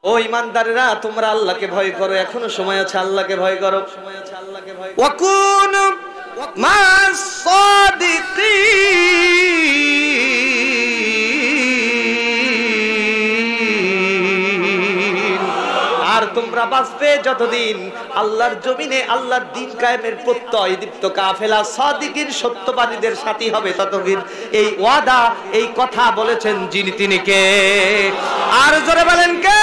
ও ঈমানদারেরা, তোমরা আল্লাহকে ভয় করো, এখনো সময় আছে, আল্লাহকে ভয় করো। ওয়াকুনু মাস সাদিকিন, আর তোমরা বাঁচবে যতদিন আল্লাহর জমিনে আল্লাহর দ্বীন কায়েমের প্রত্যয় দীপ্ত কাফেলা সাদিকিন সত্যবাদীদের সাথী হবে ততদিন। এই ওয়াদা, এই কথা বলেছেন যিনি, তিনি কে? আর জোরে বলেন কে?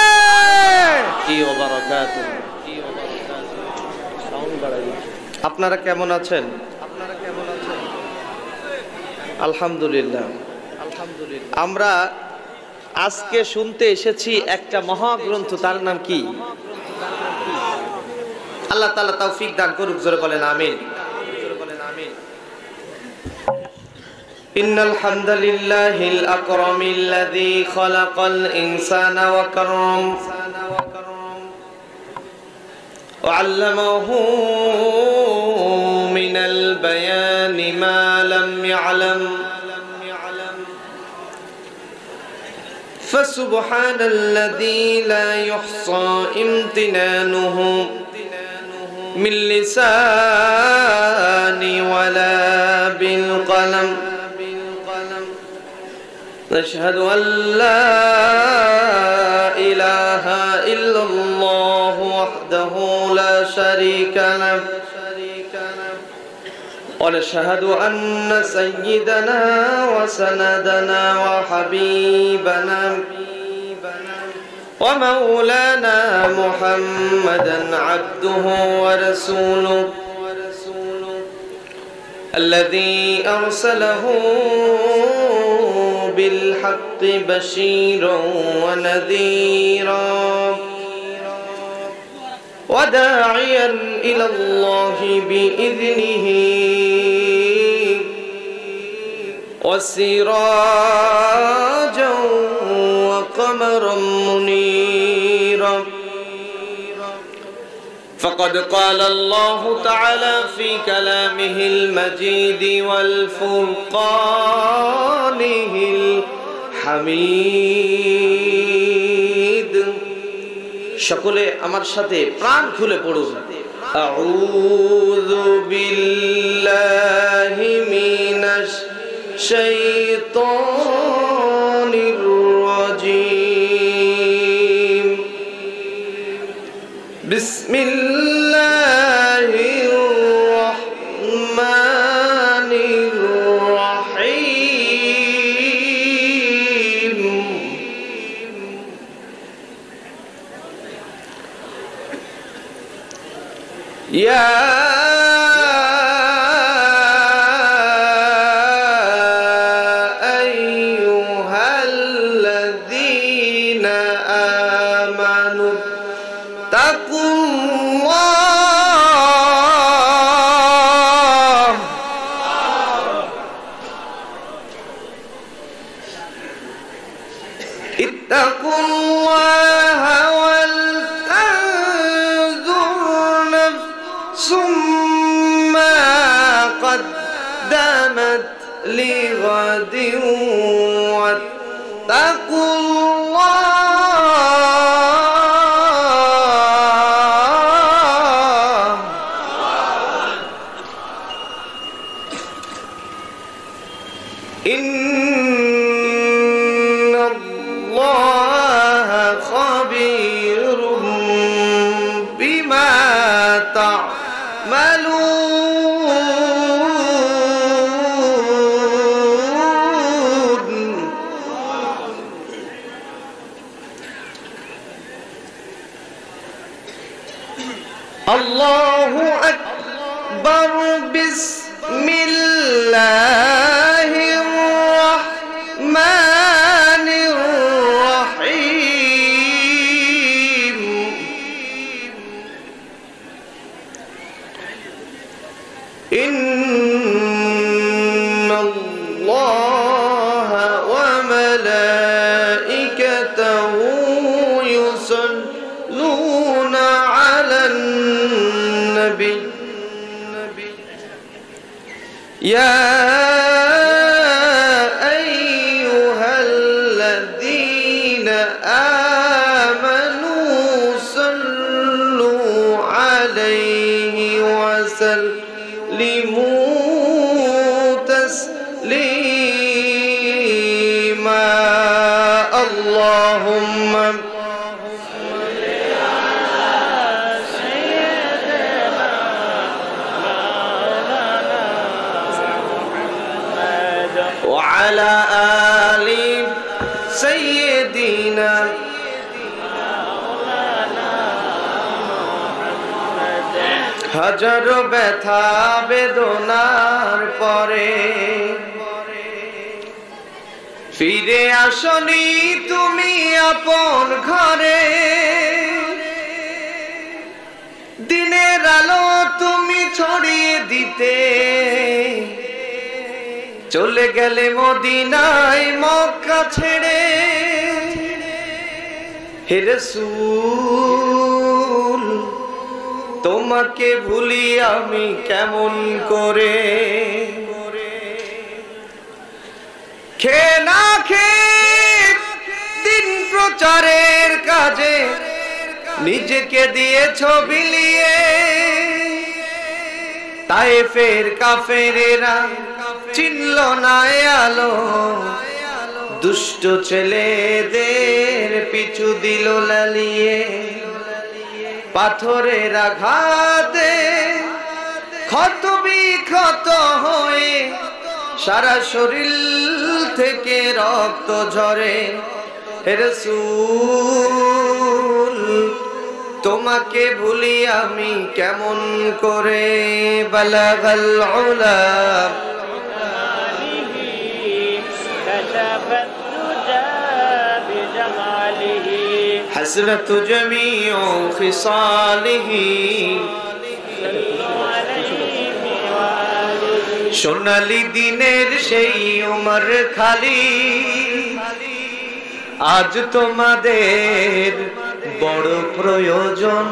আপনারা কেমন আছেন? আলহামদুলিল্লাহ। আমরা আজকে শুনতে এসেছি একটা মহাগ্রন্থ, তার নাম কি? আল্লাহ তাআলা তৌফিক দান করুক, জোরে বলেন আমিন। ইন্নাল হামদালিল্লাহিল আকরামিল্লাযী খালাকাল ইনসানা ওয়া কাররাম ওয়া আল্লামাহু মিনাল বায়ানি মা লাম ইয়ালাম ফাসুবহানাল্লাযী লা ইহসা ইমতিনানুহু মিন লিসানি ওয়ালা বিল কলম نشهد أن لا إله إلا الله وحده لا شريك له ونشهد أن سيدنا وسندنا وحبيبنا ومولانا محمدا عبده ورسوله الذي أرسله بالحق بشيرا ونذيرا وداعيا إلى الله بإذنه وسراجا وقمرا منيرا فقد قال الله تعالى في كلامه المجيد والفرقانه الحميد সকলে আমার সাথে প্রাণ খুলে পড়ুন। আউযু বিল্লাহি মিনাশ শাইতানির রাজীম বিসমিল্লাহির রহমানির রহিম ইয়া আইয়ুহাল্লাযীনা আমানু তাকুল্লাহ ইত্তাকুল্লাহা ওয়াল তানজুর নাফসুম মা قدمت لغد واتقوا الله إن الله خبير بما تعملون الله أكبر بسم الله الرحمن الرحيم إن الله وملائكته يصلون على النبي يا أيها الذين آمنوا وسلموا تسليما اللهم وعلى آل سيدنا হাজার ব্যথা বেদনার পরে ফিরে আসনি তুমি আপন ঘরে দিনের আলো তুমি ছড়িয়ে দিতে চলে গেলে মদিনায় মক্কা ছেড়ে হে রাসূল তোমাকে ভুলি আমি কেমন করে খেয়ে না খেয়ে দিন প্রচারের কাজে নিজেকে দিয়েছো বিলিয়ে তায়েফের কাফেরেরা চিনল না আলো দুষ্ট ছেলেদের পিছু দিল লালিয়ে পাথরের আঘাতে ক্ষত বিক্ষত হয়ে সারা শরীর থেকে রক্ত ঝরে হে রাসূল তোমাকে ভুলি আমি কেমন করে বালাগাল উলা حسنت جميع خصاله সোনালী দিনের সেই উমর খালি আজ তোমাদের বড় প্রয়োজন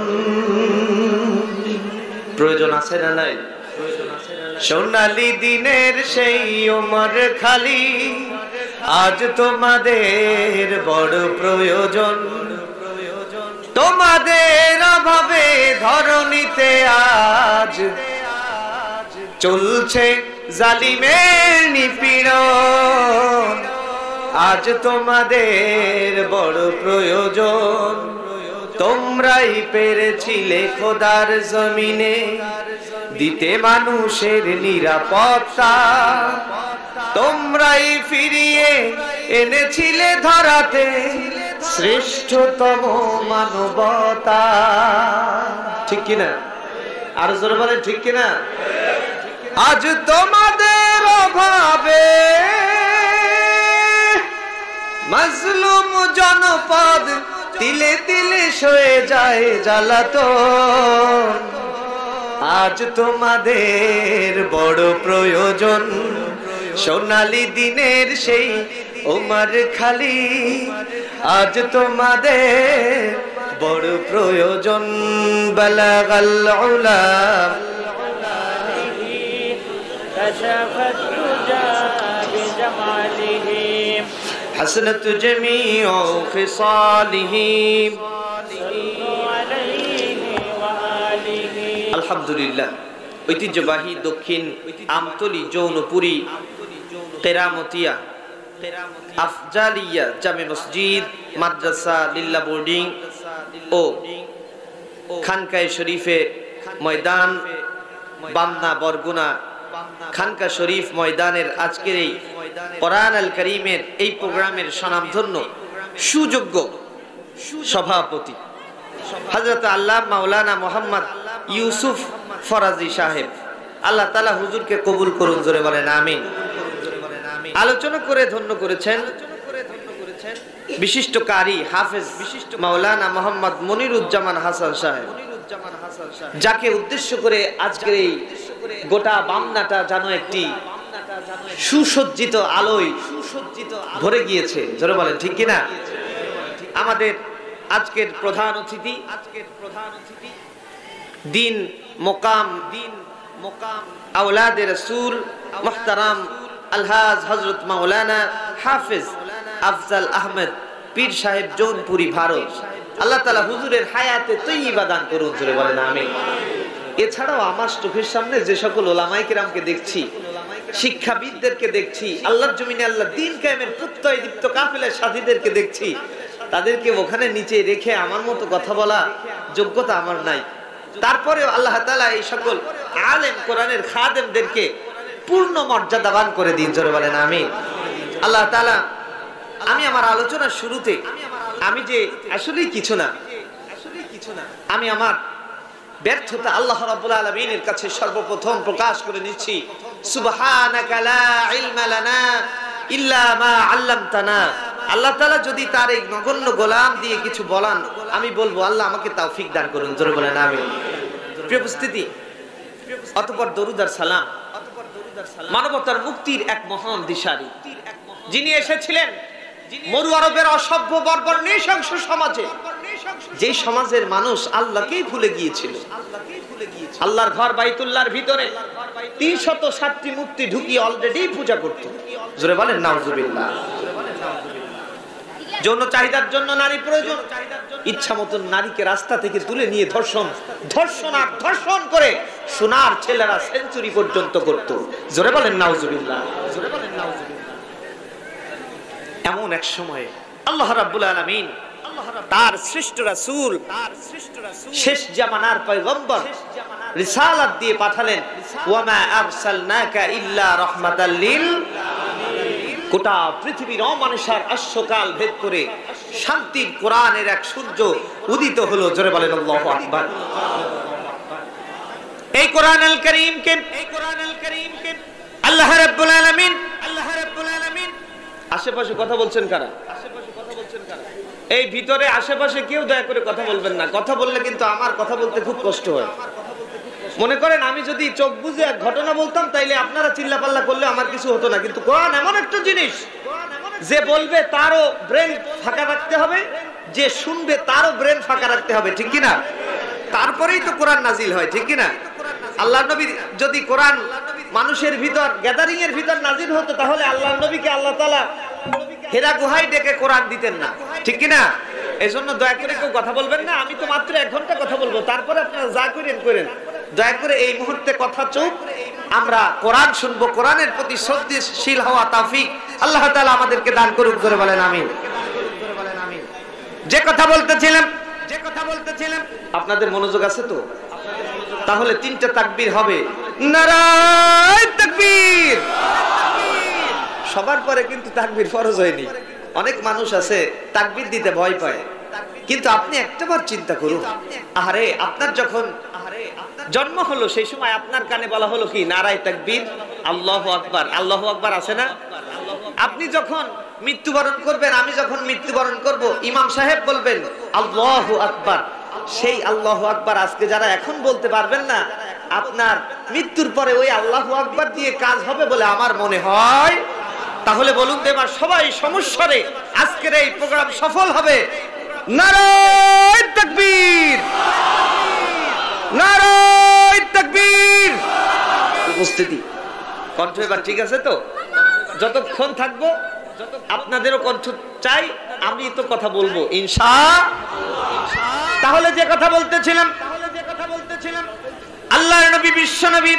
প্রয়োজন আছে না নাই সোনালী দিনের সেই উমর খালি আজ তোমাদের বড় প্রয়োজন তোমাদের অভাবে ধরণীতে আজ চলছে জালিমের নিপীড়ন আজ তোমাদের বড় প্রয়োজন তোমরাই পেরেছিলে খোদার জমিনে দিতে মানুষের নিরাপত্তা তোমরাই ফিরিয়ে এনেছিলে ধরাতে শ্রেষ্ঠতম মানবতা ঠিক কিনা আর জোরে বলেন ঠিক কিনা আজ তোমাদের অভাবে মাজলুম জনপদ তিলে তিলে সয়ে যায় জ্বালাতন আজ তোমাদের বড় প্রয়োজন সোনালী দিনের সেই উমর খালি আজ তোমাদের বড় প্রয়োজন বালাগাল উলা كشفت تجا بجماله حسنت جميع خصاله আলহামদুলিল্লাহ ঐতিহ্যবাহী দক্ষিণ আমতলী যৌনপুরী কেরামতিয়া আফজালিয়া জামে মসজিদ মাদ্রাসা লিল্লা বোর্ডিং ও খানকায়ে শরীফে ময়দান বামনা বরগুনা খানকা শরীফ ময়দানের আজকের এই কোরআন আল কারীমের এই প্রোগ্রামের স্বনামধন্য সুযোগ্য সভাপতি হযরত আল্লাহ মাওলানা মোহাম্মদ ইউসুফ ফরাজি সাহেব আল্লাহ তাআলা হুজুরকে কবুল করুন জোরে বলেন আমিন আলোচনা করে ধন্য করেছেন বিশিষ্ট কারি হাফেজ মাওলানা মোহাম্মদ মনিরুজ্জামান হাসান সাহেব যাকে উদ্দেশ্য করে আজকের এই গোটা বামনাটা যেন একটি সুসজ্জিত আলোয় ভরে গিয়েছে জোরে বলেন ঠিক কিনা আমাদের আজকের প্রধান অতিথি দিন মোকাম আওলাদে রাসূল মুহতারাম আলহাজ হযরত মাওলানা হাফেজ আফজাল আহমেদ পীর সাহেব জৌনপুরি ভারত আল্লাহ তাআলা হুজুরের হায়াতে তৈয়বা দান করুন জোরে বলেন আমিন এছাড়াও আমার চোখের সামনে যে সকল ওলামায়ে কেরামকে দেখছি, শিক্ষাবিদদেরকে দেখছি, আল্লাহর জমিনে আল্লাহ দ্বীন কায়েমের প্রত্যয় দীপ্ত কাফেলার সাথীদেরকে দেখছি, তাদেরকে ওখানে নিচে রেখে আমার মতো কথা বলা যোগ্যতা আমার নাই। তারপরেও আল্লাহ তাআলা এই সকল আলেম কোরআনের খাদেমদেরকে পূর্ণ মর্যাদা দান করে দিন, জোরে বলেন আমিন। আল্লাহ তাআলা, আমি আমার আলোচনার শুরুতে আমি যে আসলেই কিছু না, আমি আমার ব্যর্থতা আল্লাহ রাব্বুল আলামিনের কাছে সর্বপ্রথম প্রকাশ করে নিচ্ছি। সুবহানাকা লা ইলমা লানা ইল্লা মা আল্লামতানা। আল্লাহ তাআলা যদি তার এই নগণ্য গোলাম দিয়ে কিছু বলান, আমি বলবো আল্লাহ আমাকে তৌফিক দান করুন, জোরে বলেন আমিন। প্রিয় উপস্থিতি, অতঃপর দরুদ আর সালাম মানবতার মুক্তির এক মহান দিশারি, যিনি এসেছিলেন মরু আরবের অসভ্য বর্বর নৃশংস সমাজে, যে সমাজের মানুষ আল্লাহকেই ভুলে গিয়েছিল। আল্লাহর ঘর বাইতুল্লাহর ভিতরে ৩৬০টি মূর্তি ঢুকিয়ে অলরেডি পূজা করত, জোরে বলেন নাউজুবিল্লাহ। যৌন চাহিদার জন্য নারী প্রয়োজন, ইচ্ছা মতো নারীকে রাস্তা থেকে তুলে নিয়ে ধর্ষণ করে সোনার ছেলেরা সেঞ্চুরি পর্যন্ত করত, জোরে বলেন নাউজুবিল্লাহ। এমন এক সময়ে আল্লাহ রাব্বুল আলামিন তার সৃষ্ট রাসূল, শেষ জামানার পয়গম্বর রিসালাত দিয়ে পাঠালেন, ওয়া মা আরসালনাকা ইল্লা রাহমাতাল লিল আলামিন। গোটা পৃথিবীর অমানুষার আশ্বকাল ভেদ করে শান্তির কোরআনের এক সূর্য উদিত হলো, জোরে বলেন আল্লাহু আকবার। এই কোরআনুল কারীমকে আল্লাহ রাব্বুল আলামিন আশেপাশে কথা বলছেন কারা? এই ভিতরে আশেপাশে কেউ দয়া করে কথা বলবেন না, কথা বললে কিন্তু আমার কথা বলতে খুব কষ্ট হয়। মনে করেন আমি যদি চোখ বুজে এক ঘটনা বলতাম তাইলে আপনারা চিল্লাপাল্লা করলে আমার কিছু হতো না, কিন্তু কোরআন এমন একটা জিনিস, যে বলবে তারও ব্রেন ফাঁকা রাখতে হবে, যে শুনবে তারও ব্রেন ফাঁকা রাখতে হবে, ঠিক কিনা? তারপরেই তো কোরআন নাজিল হয়, ঠিক কিনা? আল্লাহর নবী যদি কোরআন মানুষের ভিতর গ্যাদারিং এর ভিতর নাজিল হতো, তাহলে আল্লাহর নবীকে আল্লাহ তাআলা হেরা গুহায় ডেকে কোরআন দিতেন না, ঠিক কিনা? এজন্য দয়া করে কেউ কথা বলবেন না। আমি তো মাত্র 1 ঘন্টা কথা বলবো, তারপরে আপনারা যা করেন। দয়া করে এই মুহূর্তে কথা চুপ, আমরা কোরআন শুনবো। কোরআনের প্রতি শ্রদ্ধাশীল হওয়া তৌফিক আল্লাহ তাআলা আমাদেরকে দান করুক, করে বলেন আমিন। যে কথা বলতেছিলাম আপনাদের মনোযোগ আছে তো? তাহলে 3টা তাকবীর হবে। নারায়ে তাকবীর। সবার পরে কিন্তু তাকবীর ফরজ হয়নি। অনেক মানুষ আছে তাকবীর দিতে ভয় পায়, কিন্তু আপনি একটাবার চিন্তা করুন, আহারে আপনার যখন জন্ম হলো সেই সময় আপনার কানে বলা হলো কি? নারায়ে তাকবীর, আল্লাহু আকবার। আল্লাহু আকবার আছে না? আপনি যখন মৃত্যুবরণ করবেন, আমি যখন মৃত্যুবরণ করব, ইমাম সাহেব বলবেন আল্লাহু আকবার। সেই আল্লাহু আকবার আজকে যারা এখন বলতে পারবেন না, আপনার মৃত্যুর পরে ওই আল্লাহু আকবার দিয়ে কাজ হবে বলে আমার মনে হয়। তাহলে বলুন তো এবার সবাই সমস্বরে আজকের এই প্রোগ্রাম সফল হবে। নারায়ে তাকবীর, নারায়ে তাকবীর। উপস্থিতি, কণ্ঠ এবার ঠিক আছে তো? যতক্ষণ থাকবো আপনাদেরও কণ্ঠ চাই, আমি তো কথা বলবো ইনশাআল্লাহ। তাহলে যে কথা বলতেছিলাম, আল্লাহর নবী বিশ্ব নবী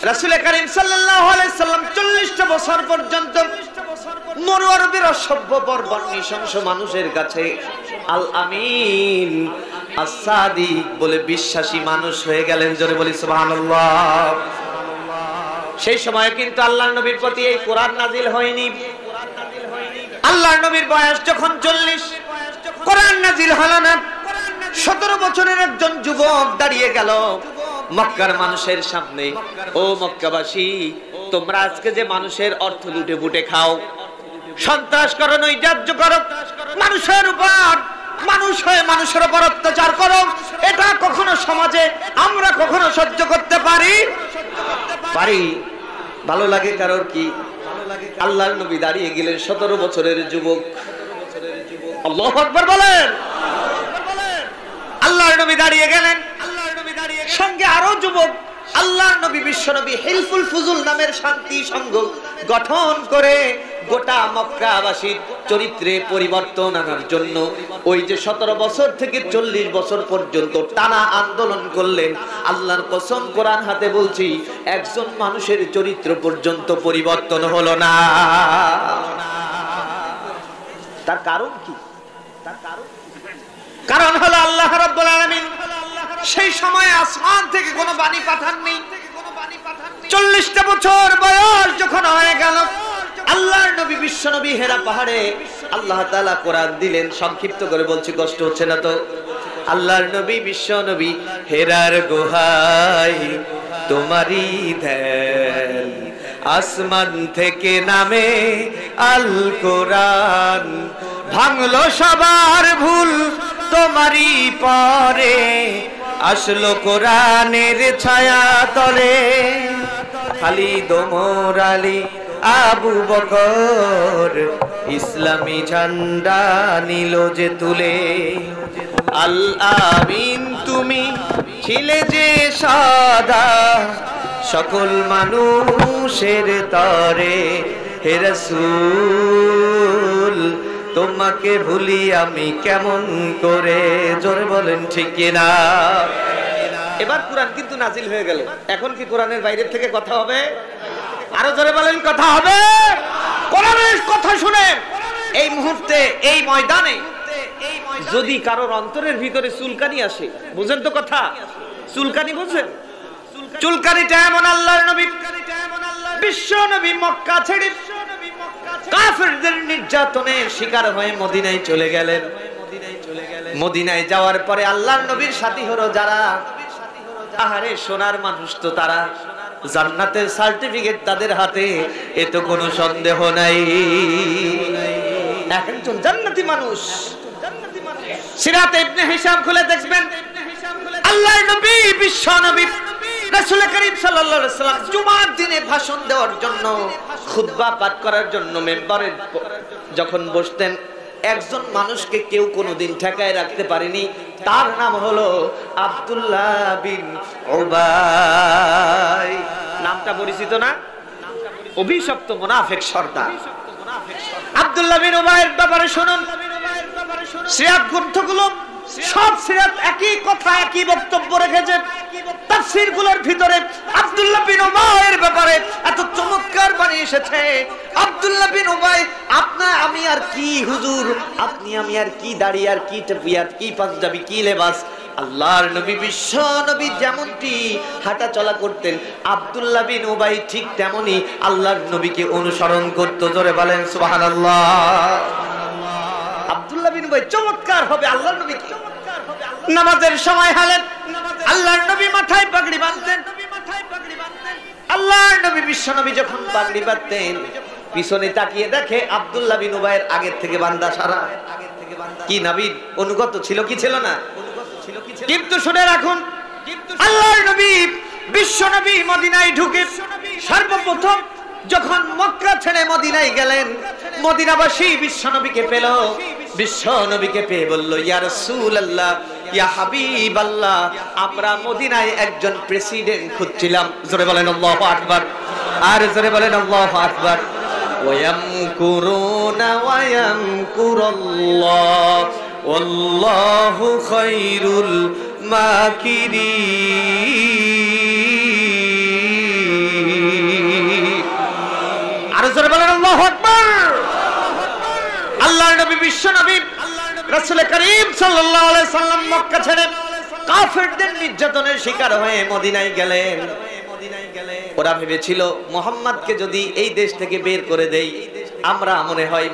রাসূল করিম সাল্লাল্লাহু আলাইহি সাল্লাম 40টা বছর পর্যন্ত মরু আরবের অসভ্য বর্বর নৃশংস মানুষের কাছে আল আমিন as-সাদিক বলে বিশ্বাসী মানুষ হয়ে গেলেন, জোরে বলি সুবহানাল্লাহ। সেই সময় কিন্তু আল্লাহর নবীর প্রতি এই কোরআন নাজিল হয়নি। আল্লাহর নবীর বয়স যখন 40, কোরআন নাজিল হলো না। 17 বছরের একজন যুবক দাঁড়িয়ে গেল মক্কার মানুষের সামনে, ও মক্কাবাসী, তোমরা আজকে যে মানুষের অর্থ লুটে বুটে খাও, সন্ত্রাস করো, নৈরাজ্য করো, মানুষের উপর, মানুষ হয়ে মানুষের উপর অত্যাচার করো, এটা কখনো সমাজে আমরা কখনো সহ্য করতে পারি? ভালো লাগে কারোর কি? আল্লাহর নবী দাঁড়িয়ে গেলেন 17 বছরের যুবক। আল্লাহু আকবার বলেন। আল্লাহর নবী দাঁড়িয়ে গেলেন, সঙ্গে আরো যুবক। আল্লাহর নবী বিশ্ব নবী হিলফুল ফুজুল নামের শান্তি সংঘ গঠন করে গোটা মক্কাবাসীর চরিত্রে পরিবর্তন আনার জন্য ওই যে 17 বছর থেকে 40 বছর পর্যন্ত টানা আন্দোলন করলেন, আল্লাহর কসম কোরআন হাতে বলছি একজন মানুষের চরিত্র পর্যন্ত পরিবর্তন হলো না। তার কারণ কি? কারণ হলো আল্লাহ রাব্বুল আলামিন সেই সময় আসমান থেকে কোনো বাণী পাঠাননি। 40টা বছর বয়স যখন হয়ে গেল, আল্লাহর নবী বিশ্ব নবী হেরা পাহাড়ে আল্লাহ তাআলা কোরআন দিলেন। সংক্ষিপ্ত করে বলছি, কষ্ট হচ্ছে না তো? আল্লাহর নবী বিশ্ব নবী হেরার গুহায় তোমারই ধ্যান, আসমান থেকে নামে আল কোরআন, ভাঙলো সবার ভুল তোমারই পরে, আসলো কোরআনের ছায়া তলে, খালিদ ওমর আলী আবু বকর ইসলামী ঝান্ডা নিল যে তুলে, আল আমিন তুমি ছিলে যে সদা সকল মানুষের তরে, হে রাসূল তোমাকে ভুলি আমি কেমন করে, জোরে বলেন ঠিক কিনা? এবার কোরআন কিন্তু নাজিল হয়ে গেল, এখন কি কোরআনের বাইরের থেকে কথা হবে? আরো জোরে বলেন কথা হবে? কোরআনের কথা শুনে এই মুহূর্তে এই ময়দানে যদি কারোর অন্তরের ভিতরে চুলকানি আসে, বুঝেন তো কথা? চুলকানি বুঝেন? চুলকানিটা এমন আল্লাহর নবী বিশ্ব নবী মক্কা ছেড়ে কাফেরদের নির্যাতনের শিকার হয়ে মদিনায় চলে গেলেন। মদিনায় যাওয়ার পরে আল্লাহর নবীর সাথী হলো যারা, আহারে সোনার মানুষ তো তারা, জান্নাতের সার্টিফিকেট তাদের হাতে, এ তো কোনো সন্দেহ নাই একজন জান্নাতি মানুষ। সিরাতে ইবনে হিশাম খুলে দেখবেন, আল্লাহর নবী বিশ্ব নবী রাসূল করিম সাল্লাল্লাহু আলাইহি সাল্লাম জুমার দিনে ভাষণ দেওয়ার জন্য, খুতবা পাঠ করার জন্য মেম্বারে যখন বসতেন, একজন মানুষকে কেউ কোনোদিন ঠেকায় রাখতে পারেনি, তার নাম হলো আব্দুল্লাহ বিন উবাই। নামটা পরিচিত না? অভিশপ্ত মুনাফিক সর্দার আব্দুল্লাহ বিন উবাইয়ের ব্যাপারে শুনুন। সিরাত গ্রন্থগুলো সব সিরাত একই কথা একই বক্তব্য রেখেছে। তাফসীরগুলোর ভিতরে আব্দুল্লাহ বিন উবাইয়ের ব্যাপারে এত চমৎকার বাণী এসেছে। আব্দুল্লাহ বিন উবাই, আপনা আমি আর কি হুজুর, আপনি আমি আর কি দাড়ি আর কি টুপি আর কি পাঞ্জাবি কি লেবাস, আল্লাহর নবী বিশ্ব নবী যেমনটি হাঁটা চলা করতেন, আব্দুল্লাহ বিন উবাই ঠিক তেমনি আল্লাহর নবীকে অনুসরণ করত। জোরে বলেন সুবহানাল্লাহ। আব্দুল্লাহ বিন উবাই চমৎকার হবে আল্লাহর নবী। নামাজের সময় হলে আল্লাহর নবী মাথায় পাগড়ি বাঁধতেন। আল্লাহর নবী বিশ্ব নবী যখন পাগড়ি বাঁধতেন, পিছনে তাকিয়ে দেখে আব্দুল্লাহ বিন উবাইয়ের আগের থেকে বান্দা সারা। কি নবীর অনুগত ছিল কি ছিল না? কিন্তু শুনে রাখুন, আল্লাহর নবী বিশ্ব নবী মদিনায় ঢুকে সর্বপ্রথম যখন মক্কা ছেড়ে মদিনায় গেলেন, মদিনাবাসী বিশ্ব নবীকে পেল। বিশ্ব নবীকে পেয়ে বলল, ইয়া রাসূলুল্লাহ, ইয়া হাবিবাল্লাহ, আমরা মদিনায় একজন প্রেসিডেন্ট খুঁজছিলাম। জোরে বলেন আল্লাহু আকবার, আর জোরে বলেন আল্লাহু আকবার। ওয়ায়ামকুরুনা ওয়ায়ামকুরুল্লাহ ওয়াল্লাহু খায়রুল মাকিরিন। আর জোরে বলেন আল্লাহু আকবার। আল্লাহর নবী বিশ্ব নবী রাসূল করিম সাল্লাল্লাহু আলাইহি সাল্লাম মক্কা ছেড়ে কাফেরদের নির্যাতনের শিকার হয়ে মদিনায় গেলেন। ওরা ভেবেছিল মুহাম্মদকে যদি এই দেশ থেকে বের করে দেই, আমরা মনে হয়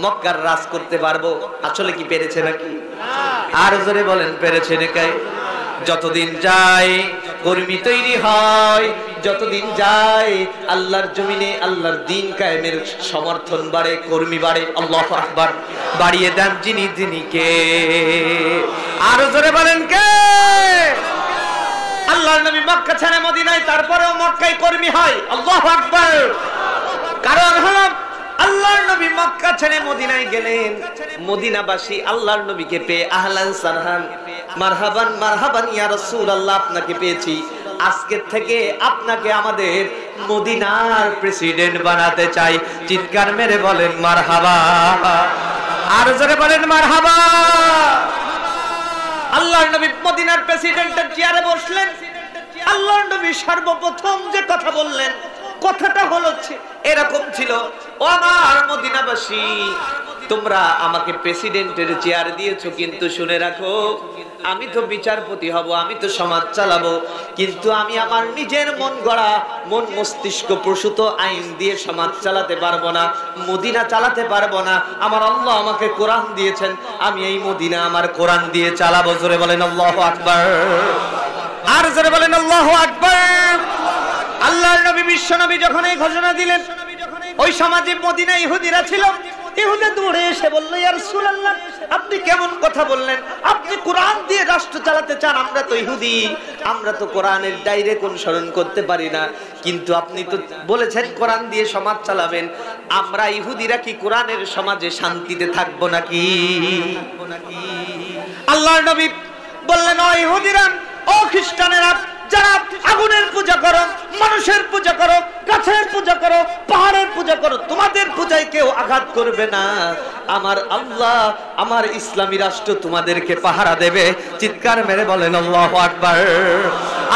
মক্কার রাজ করতে পারবো। আসলে কি পেরেছে নাকি? আর জোরে বলেন পেরেছে নাকি? যতদিন যায় কর্মী তৈরি হয়, যতদিন যায় আল্লাহর জমিনে আল্লাহর দ্বীন কায়েমের সমর্থন বাড়ে, কর্মী বাড়ে। আল্লাহু আকবার। বাড়িয়ে দেন যিনি যিনি কে? আর জোরে বলেন কে? আল্লাহর নবী মক্কা ছেড়ে মদিনায়, তারপরেও মক্কায় কর্মী হয়। আল্লাহু আকবার। কারণ হলো আল্লাহর নবী মক্কা ছেড়ে মদিনায় গেলেন, মদিনাবাসী আল্লাহর নবীকে পেয়ে আহলান সারহান, মারহাবান মারহাবান ইয়া রাসূলুল্লাহ, আপনাকে পেয়েছি। আজকের থেকে আপনাকে আমাদের মদিনার প্রেসিডেন্ট বানাতে চাই। চিৎকার মেরে বলেন মারহাবা, আর জোরে বলেন মারহাবা। আল্লাহর নবী মদিনার প্রেসিডেন্টের চেয়ারে বসলেন। আল্লাহর নবী সর্বপ্রথম যে কথা বললেন, কথাটা হলো এরকম ছিল, ও আমার মদিনাবাসী, তোমরা আমাকে প্রেসিডেন্টের চেয়ার দিয়েছো, কিন্তু শুনে রাখো, আমি তো বিচারপতি হব, আমি তো সমাজ চালাবো, কিন্তু আমি আমার নিজের মন গড়া, মন মস্তিষ্ক প্রসূত আইন দিয়ে সমাজ চালাতে পারবো না, মদিনা চালাতে পারবো না। আমার আল্লাহ আমাকে কোরআন দিয়েছেন, আমি এই মদিনা আমার কোরআন দিয়ে চালাবো। জোরে বলেন আল্লাহু আকবার, আর জোরে বলেন আল্লাহু আকবার। আল্লাহর নবী বিশ্ব নবী যখন এই ঘোষণা দিলেন, ওই সমাজে মদিনা ইহুদিরা ছিল। ইহুদি দৌড়ে এসে বলল, ইয়া রাসূলুল্লাহ, আপনি কেমন কথা বললেন? আপনি কোরআন দিয়ে রাষ্ট্র চালাতে চান, আমরা তো ইহুদি, আমরা তো কোরআনের ডাইরেক্ট অনুসরণ করতে পারি না, কিন্তু আপনি তো বলেছেন কোরআন দিয়ে সমাজ চালাবেন, আমরা ইহুদিরা কি কোরআনের সমাজে শান্তিতে থাকবো নাকি? আল্লাহর নবী বললেন, ও ইহুদিরা, ও খ্রিস্টানেরা, যারা আগুনের পূজা করো, মানুষের পূজা করো, গাছের পূজা করো, পাহাড়ের পূজা করো, তোমাদের পূজায় কেউ আঘাত করবে না। আমার আল্লাহ, আমার ইসলামী রাষ্ট্র তোমাদেরকে পাহারা দেবে। চিৎকার মেরে বলেন আল্লাহু আকবার,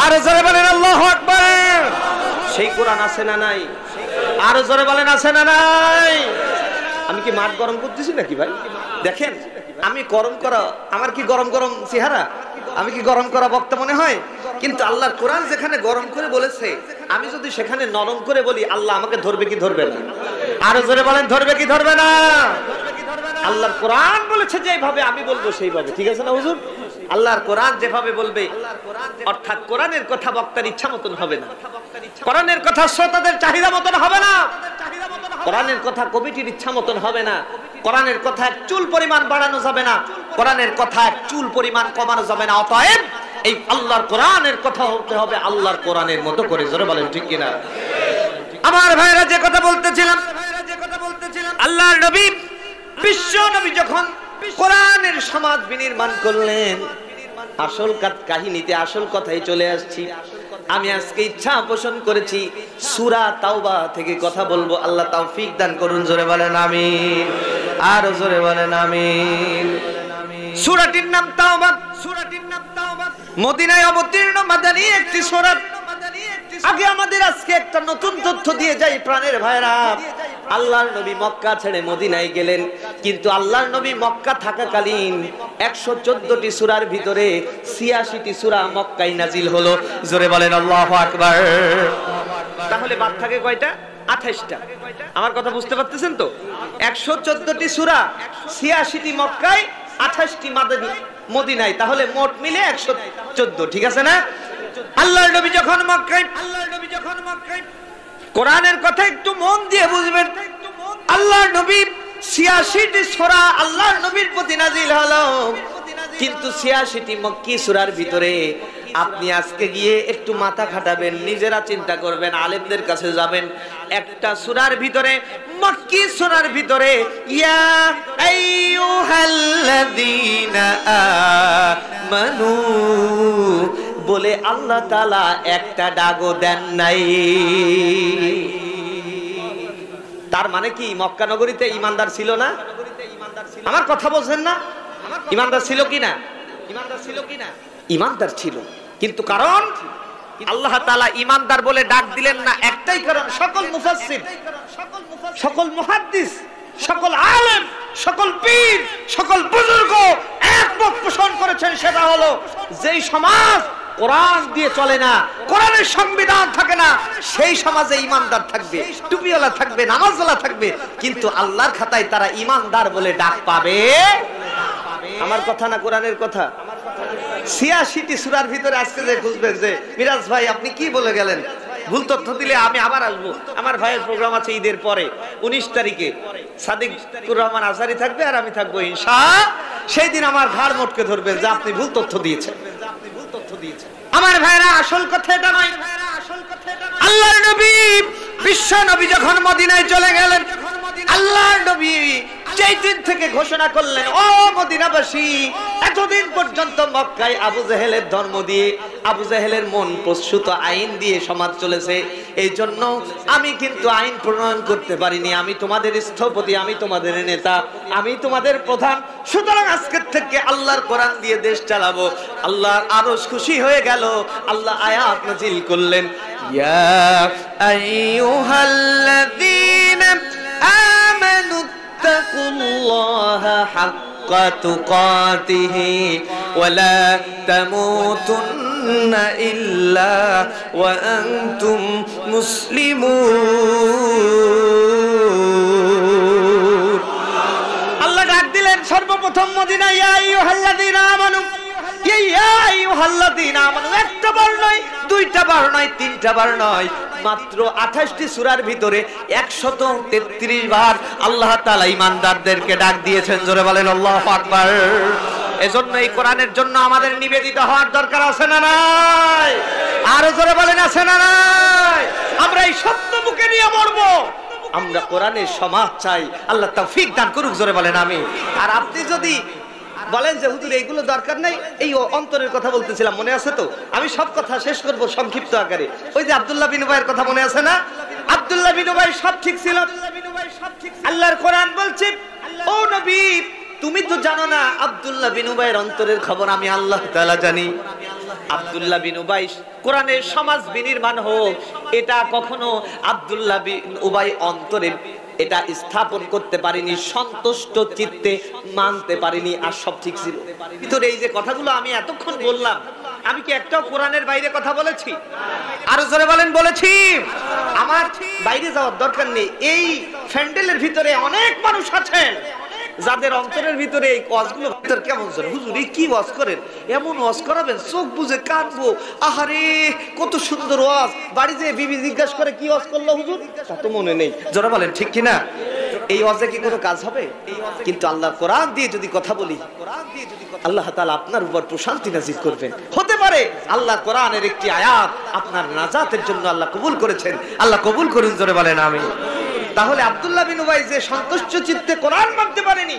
আর জোরে বলেন আল্লাহু আকবার। সেই কোরআন আছে না নাই? আর জোরে বলেন আছে না নাই? আমি কি মাঠ গরম করতেছি নাকি ভাই? দেখেন, আমি গরম করা, আমার কি গরম গরম চেহারা, আমি কি গরম করা বক্তা মনে হয়? কিন্তু আল্লাহর কোরআন যেখানে গরম করে বলেছে, আমি যদি সেখানে নরম করে বলি, আল্লাহ আমাকে ধরবে কি ধরবে না? আরো জোরে বলেন, ধরবে কি ধরবে না? আল্লাহর কোরআন বলেছে যেভাবে আমি বলবো সেইভাবে, ঠিক আছে না হুজুর? আল্লাহর কোরআন যেভাবে বলবে, অর্থাৎ কোরআনের কথা বক্তার ইচ্ছা মতন হবে না, কোরআনের কথা শ্রোতাদের চাহিদা মতন হবে না, কোরআনের কথা কমিটির ইচ্ছা মতন হবে না, কোরআনের কথা এক চুল পরিমাণ বাড়ানো যাবে না, কোরআনের কথা এক চুল পরিমাণ কমানো যাবে না। অতএব এই আল্লাহর কোরআনের কথা হতে হবে আল্লাহর কোরআনের মতো করে। জোরে বলেন ঠিক কিনা? আমার ভাইরা, যে কথা বলতেছিলাম, আল্লাহর নবী বিশ্ব নবী যখন কোরআনের সমাজ বিনির্মাণ করলেন, আসল কাহিনীতে আসল কথাই চলে আসছি। আমি আজকে ইচ্ছা পোষণ করেছি সূরা তাওবা থেকে কথা বলবো। আল্লাহ তৌফিক দান করুন। জোরে বলেন আমিন, আর জোরে বলেন আমিন। সূরাটির নাম তাওবা। মদিনায় অবতীর্ণ মাদানী একটি সূরা। আগে আমাদের আজকে একটা নতুন তথ্য দিয়ে যাই প্রাণের ভাইরা। আল্লাহর নবী মক্কা ছেড়ে মদিনায় গেলেন, কিন্তু আল্লাহর নবী মক্কা থাকাকালীন 114টি সূরার ভিতরে 86টি সূরা মক্কায় নাজিল হলো। জোরে বলেন আল্লাহু আকবার। তাহলে বাদ থাকে কয়টা? 28টা। আমার কথা বুঝতে পারতেছেন তো? 114টি সূরা, 86টি মক্কায়, 28টি মদিনায়, তাহলে মোট মিলে 114, ঠিক আছে না? আল্লাহর নবী যখন মক্কায়, কোরআনের কথা একটু মন দিয়ে বুঝবেন। আল্লাহর নবী 86টি সূরা আল্লাহর নবীর প্রতি নাজিল হলো, কিন্তু 86টি মক্কি সূরার ভিতরে আপনি আজকে গিয়ে একটু মাথা খাটাবেন, নিজেরা চিন্তা করবেন, আলেমদের কাছে যাবেন, একটা সূরার ভিতরে, মক্কি সূরার ভিতরে ইয়া আইয়ুহাল্লাযীনা আমানু বলে আল্লাহ তাআলা একটা ডাকও দেন নাই। তার মানে কি মক্কা নগরীতে ঈমানদার ছিল না? আমার কথা বলছেন না? ঈমানদার ছিল কি না? ঈমানদার ছিল, কিন্তু কারণ আল্লাহ তাআলা ঈমানদার বলে ডাক দিলেন না, একটাই কারণ। সকল মুফাসসির, সকল মুহাদ্দিস, সকল আলেম, সকল পীর, সকল বুজুর্গ একমত পোষণ করেছেন, সেটা হলো যেই সমাজ কোরআন দিয়ে চলে না, কোরআনের সংবিধান থাকে না, সেই সমাজে ঈমানদার থাকবে, টুপিওয়ালা থাকবে, নামাজওয়ালা থাকবে, কিন্তু আল্লাহর খাতায় তারা ঈমানদার বলে ডাক পাবে। আমার কথা না কোরআনের কথা? 86টি সূরার ভিতরে আজকে যে খুঁজবেন যে মিরাজ ভাই আপনি কি বলে গেলেন, ভুল তথ্য দিলে আমি আবার আসবো। আমার ভাইয়ের প্রোগ্রাম আছে ঈদের পরে 19 তারিখে, সাদিকুর রহমান আজহারি থাকবে আর আমি থাকবো ইনশাআল্লাহ। সেই দিন আমার ঘাড় মোটকে ধরবেন যে আপনি ভুল তথ্য দিয়েছেন। আমার ভাইরা, আসল কথা এটা নয়। আল্লাহর নবী, বিশ্ব নবী যখন মদিনায় চলে গেলেন, আল্লাহর নবী যেই দিন থেকে ঘোষণা করলেন, ও মদিনাবাসী, এতদিন পর্যন্ত মক্কায় আবু জেহেলের ধর্ম দিয়ে, আবু জেহেলের মন প্রস্তুত আইন দিয়ে সমাজ চলেছে। এই জন্য আমি কিন্তু আইন প্রণয়ন করতে পারিনি। আমি তোমাদের স্থপতি, আমি তোমাদের নেতা, আমি তোমাদের প্রধান। সুতরাং আজকের থেকে আল্লাহর কোরআন দিয়ে দেশ চালাবো। আল্লাহর আরশ খুশি হয়ে গেল। আল্লাহ আয়াত নাযিল করলেন, ইয়া আইয়ুহাল্লাযীনা আমানু তাকুল্লাহা হাক্কা তুকাতিহি ওয়া লা তামুতুন্না ইল্লা ওয়া আনতুম মুসলিমুন। আল্লাহ ডাক দিলেন সর্বপ্রথম মদিনায়, ইয়া আইয়ুহাল্লাযীনা আমানু, ইয়া আইয়ুহাল্লাযীনা আমানু। একটা বার নয়, দুইটা বার নয়, তিনটা বার নয়, মাত্র 28টি সূরার ভিতরে 133 বার আল্লাহ তাআলা ঈমানদারদেরকে ডাক দিয়েছেন। জোরে বলেন আল্লাহু আকবার। এজন্য এই কোরআনের জন্য আমাদের নিবেদিত হওয়ার দরকার আছে না নাই? আরো জোরে বলেন আছে না নাই? আমরা এই সত্য মুখে নিয়ে মরবো। আমরা কোরআনের সমাজ চাই। আল্লাহ তৌফিক দান করুক। জোরে বলেন আমিন। আর আপনি যদি বলেন যে হুজুর এইগুলো দরকার নাই, এই অন্তরের কথা বলতেছিলাম, মনে আছে তো? আমি সব কথা শেষ করব সংক্ষিপ্ত আকারে। ওই যে আব্দুল্লাহ বিন উবাইয়ের কথা মনে আছে না? আব্দুল্লাহ বিন উবাই সব ঠিক ছিল। আল্লাহর কোরআন বলছে, ও নবী তুমি তো জানো না আব্দুল্লাহ বিন উবাইয়ের অন্তরের খবর আমি আল্লাহ তাআলা জানি। আব্দুল্লাহ বিন উবাই কোরআনের সমাজ বিনির্মাণ হোক, এটা কখনো আব্দুল্লাহ বিন উবাই অন্তরে এটা স্থাপন করতে পারিনি, সন্তুষ্ট চিত্তে মানতে পারিনি। আর সব ঠিক ছিল। ভিতরে এই যে কথাগুলো আমি এতক্ষণ বললাম, আমি কি একটাও কোরআনের বাইরে কথা বলেছি? আরো জোরে বলেন বলেছি? আমার বাইরে যাওয়ার দরকার নেই। এই ফ্যান্ডেলের ভিতরে অনেক মানুষ আছেন যাদের অন্তরের ভিতরে এই ওয়াজগুলো ভিতর কেমন ছিল, হুজুর এই কি ওয়াজ করেন, এমন ওয়াজ করাবেন চোখ বুজে কাঁদবো, আহারে কত সুন্দর ওয়াজ। বাড়ি যেয়ে বিবি জিজ্ঞাসা করে কি ওয়াজ করলো হুজুর, তা তো মনে নেই। জোরে বলেন ঠিক কিনা? এই ওয়াজে কি কোনো কাজ হবে? কিন্তু আল্লাহর কোরআন দিয়ে যদি কথা বলি, আল্লাহ তাআলা আপনার উপর প্রশান্তি নাযিল করবেন। হতে পারে আল্লাহ কোরআনের একটি আয়াত আপনার নাজাতের জন্য আল্লাহ কবুল করেছেন। আল্লাহ কবুল করুন। জোরে বলেন আমিন। তাহলে আব্দুল্লাহ বিন উবাই যে সন্তুষ্ট চিত্তে কোরআন মানতে পারেনি,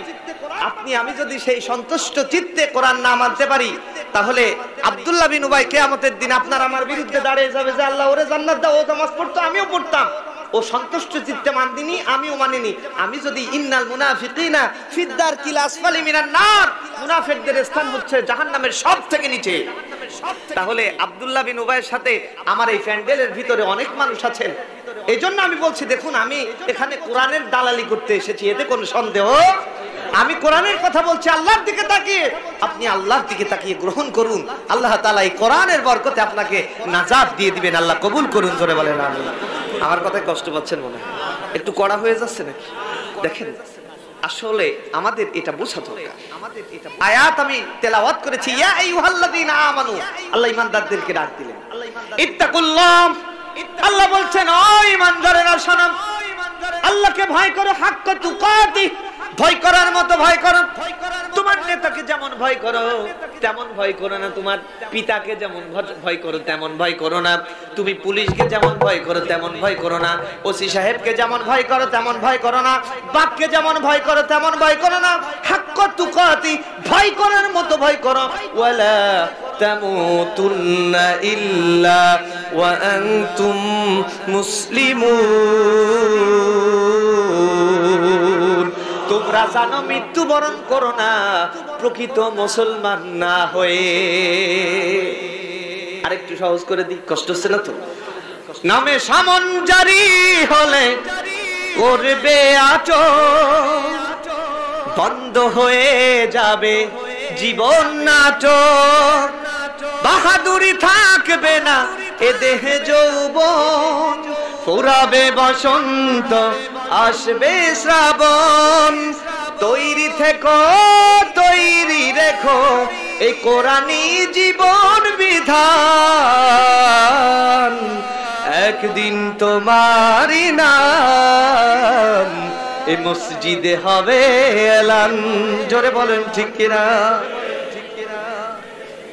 আপনি আমি যদি সেই সন্তুষ্ট চিত্তে কোরআন না মানতে পারি, তাহলে আব্দুল্লাহ বিন উবাই কিয়ামতের দিন আপনার আমার বিরুদ্ধে দাঁড়িয়ে যাবে যে আল্লাহ ওরে জান্নাত দাও, ও নামাজ পড়তো আমিও পড়তাম, ও সন্তুষ্ট চিত্তে মানিনি আমিও মানিনি। আমি যদি ইন্নাল মুনাফিকিনা ফিদ দারকিল আসফালি মিনান নার, মুনাফিকদের স্থান হচ্ছে জাহান্নামের সবথেকে নিচে। তাহলে আব্দুল্লাহ বিন উবাইয়ের সাথে আমার এই প্যান্ডেলের ভিতরে অনেক মানুষ আছেন। এই জন্য আমি বলছি, দেখুন আমি এখানে কোরআনের দালালি করতে এসেছি, এতে কোনো সন্দেহ। আমি কোরআনের কথা বলছি আল্লাহর দিকে তাকিয়ে, আপনি আল্লাহর দিকে তাকিয়ে গ্রহণ করুন। আল্লাহ তাআলা এই কোরআনের বরকতে আপনাকে নাজাত দিয়ে দিবেন। আল্লাহ কবুল করুন। জোরে বলেন আমিন। আমার কথায় কষ্ট পাচ্ছেন মনে হয়? একটু কড়া হয়ে যাচ্ছে নাকি? দেখেন আসলে আমাদের এটা বোঝা দরকার। আয়াত আমি তেলাওয়াত করেছি, ইয়া আইয়ুহাল্লাযীনা আমানু, আল্লাহ ঈমানদারদেরকে ডাক দিলেন, ইত্তাকুল্লাহ। আল্লাহ বলছেন ও ঈমানদারেরা শোনো, আল্লাহকে ভয় করো, হাক্কা তুকাতি, ভয় করার মতো ভয় করো। তোমার নেতাকে যেমন ভয় করো তেমন ভয় করো না, তোমার পিতাকে যেমন ভয় করো তেমন ভয় করো না, তুমি পুলিশকে যেমন ভয় করো তেমন ভয় করো না, ওসি সাহেবকে যেমন ভয় করো তেমন ভয় করো না, বাপকে যেমন ভয় করো তেমন ভয় করো না, হাক্কা তুকাতি, ভয় করার মতো ভয় করো। ওয়ালা তামুতুন্না ইল্লা ওয়া আনতুম মুসলিমুন। তোমরা জানো মৃত্যুবরণ করো না প্রকৃত মুসলমান না হয়ে। আরেকটু সহজ করে দিই, কষ্ট হচ্ছে না তো? নামে সামন জারি হলে করবে আচর, বন্ধ হয়ে যাবে জীবন নাটক, বাহাদুরি থাকবে না এ দেহে যৌবন, ফুরাবে বসন্ত আসবে শ্রাবণ, তৈরি থেকো তৈরি রেখো এই কোরআনী জীবন বিধান, একদিন তোমারই নাম এই মসজিদে হবে এলান। জোরে বলেন ঠিক কিনা?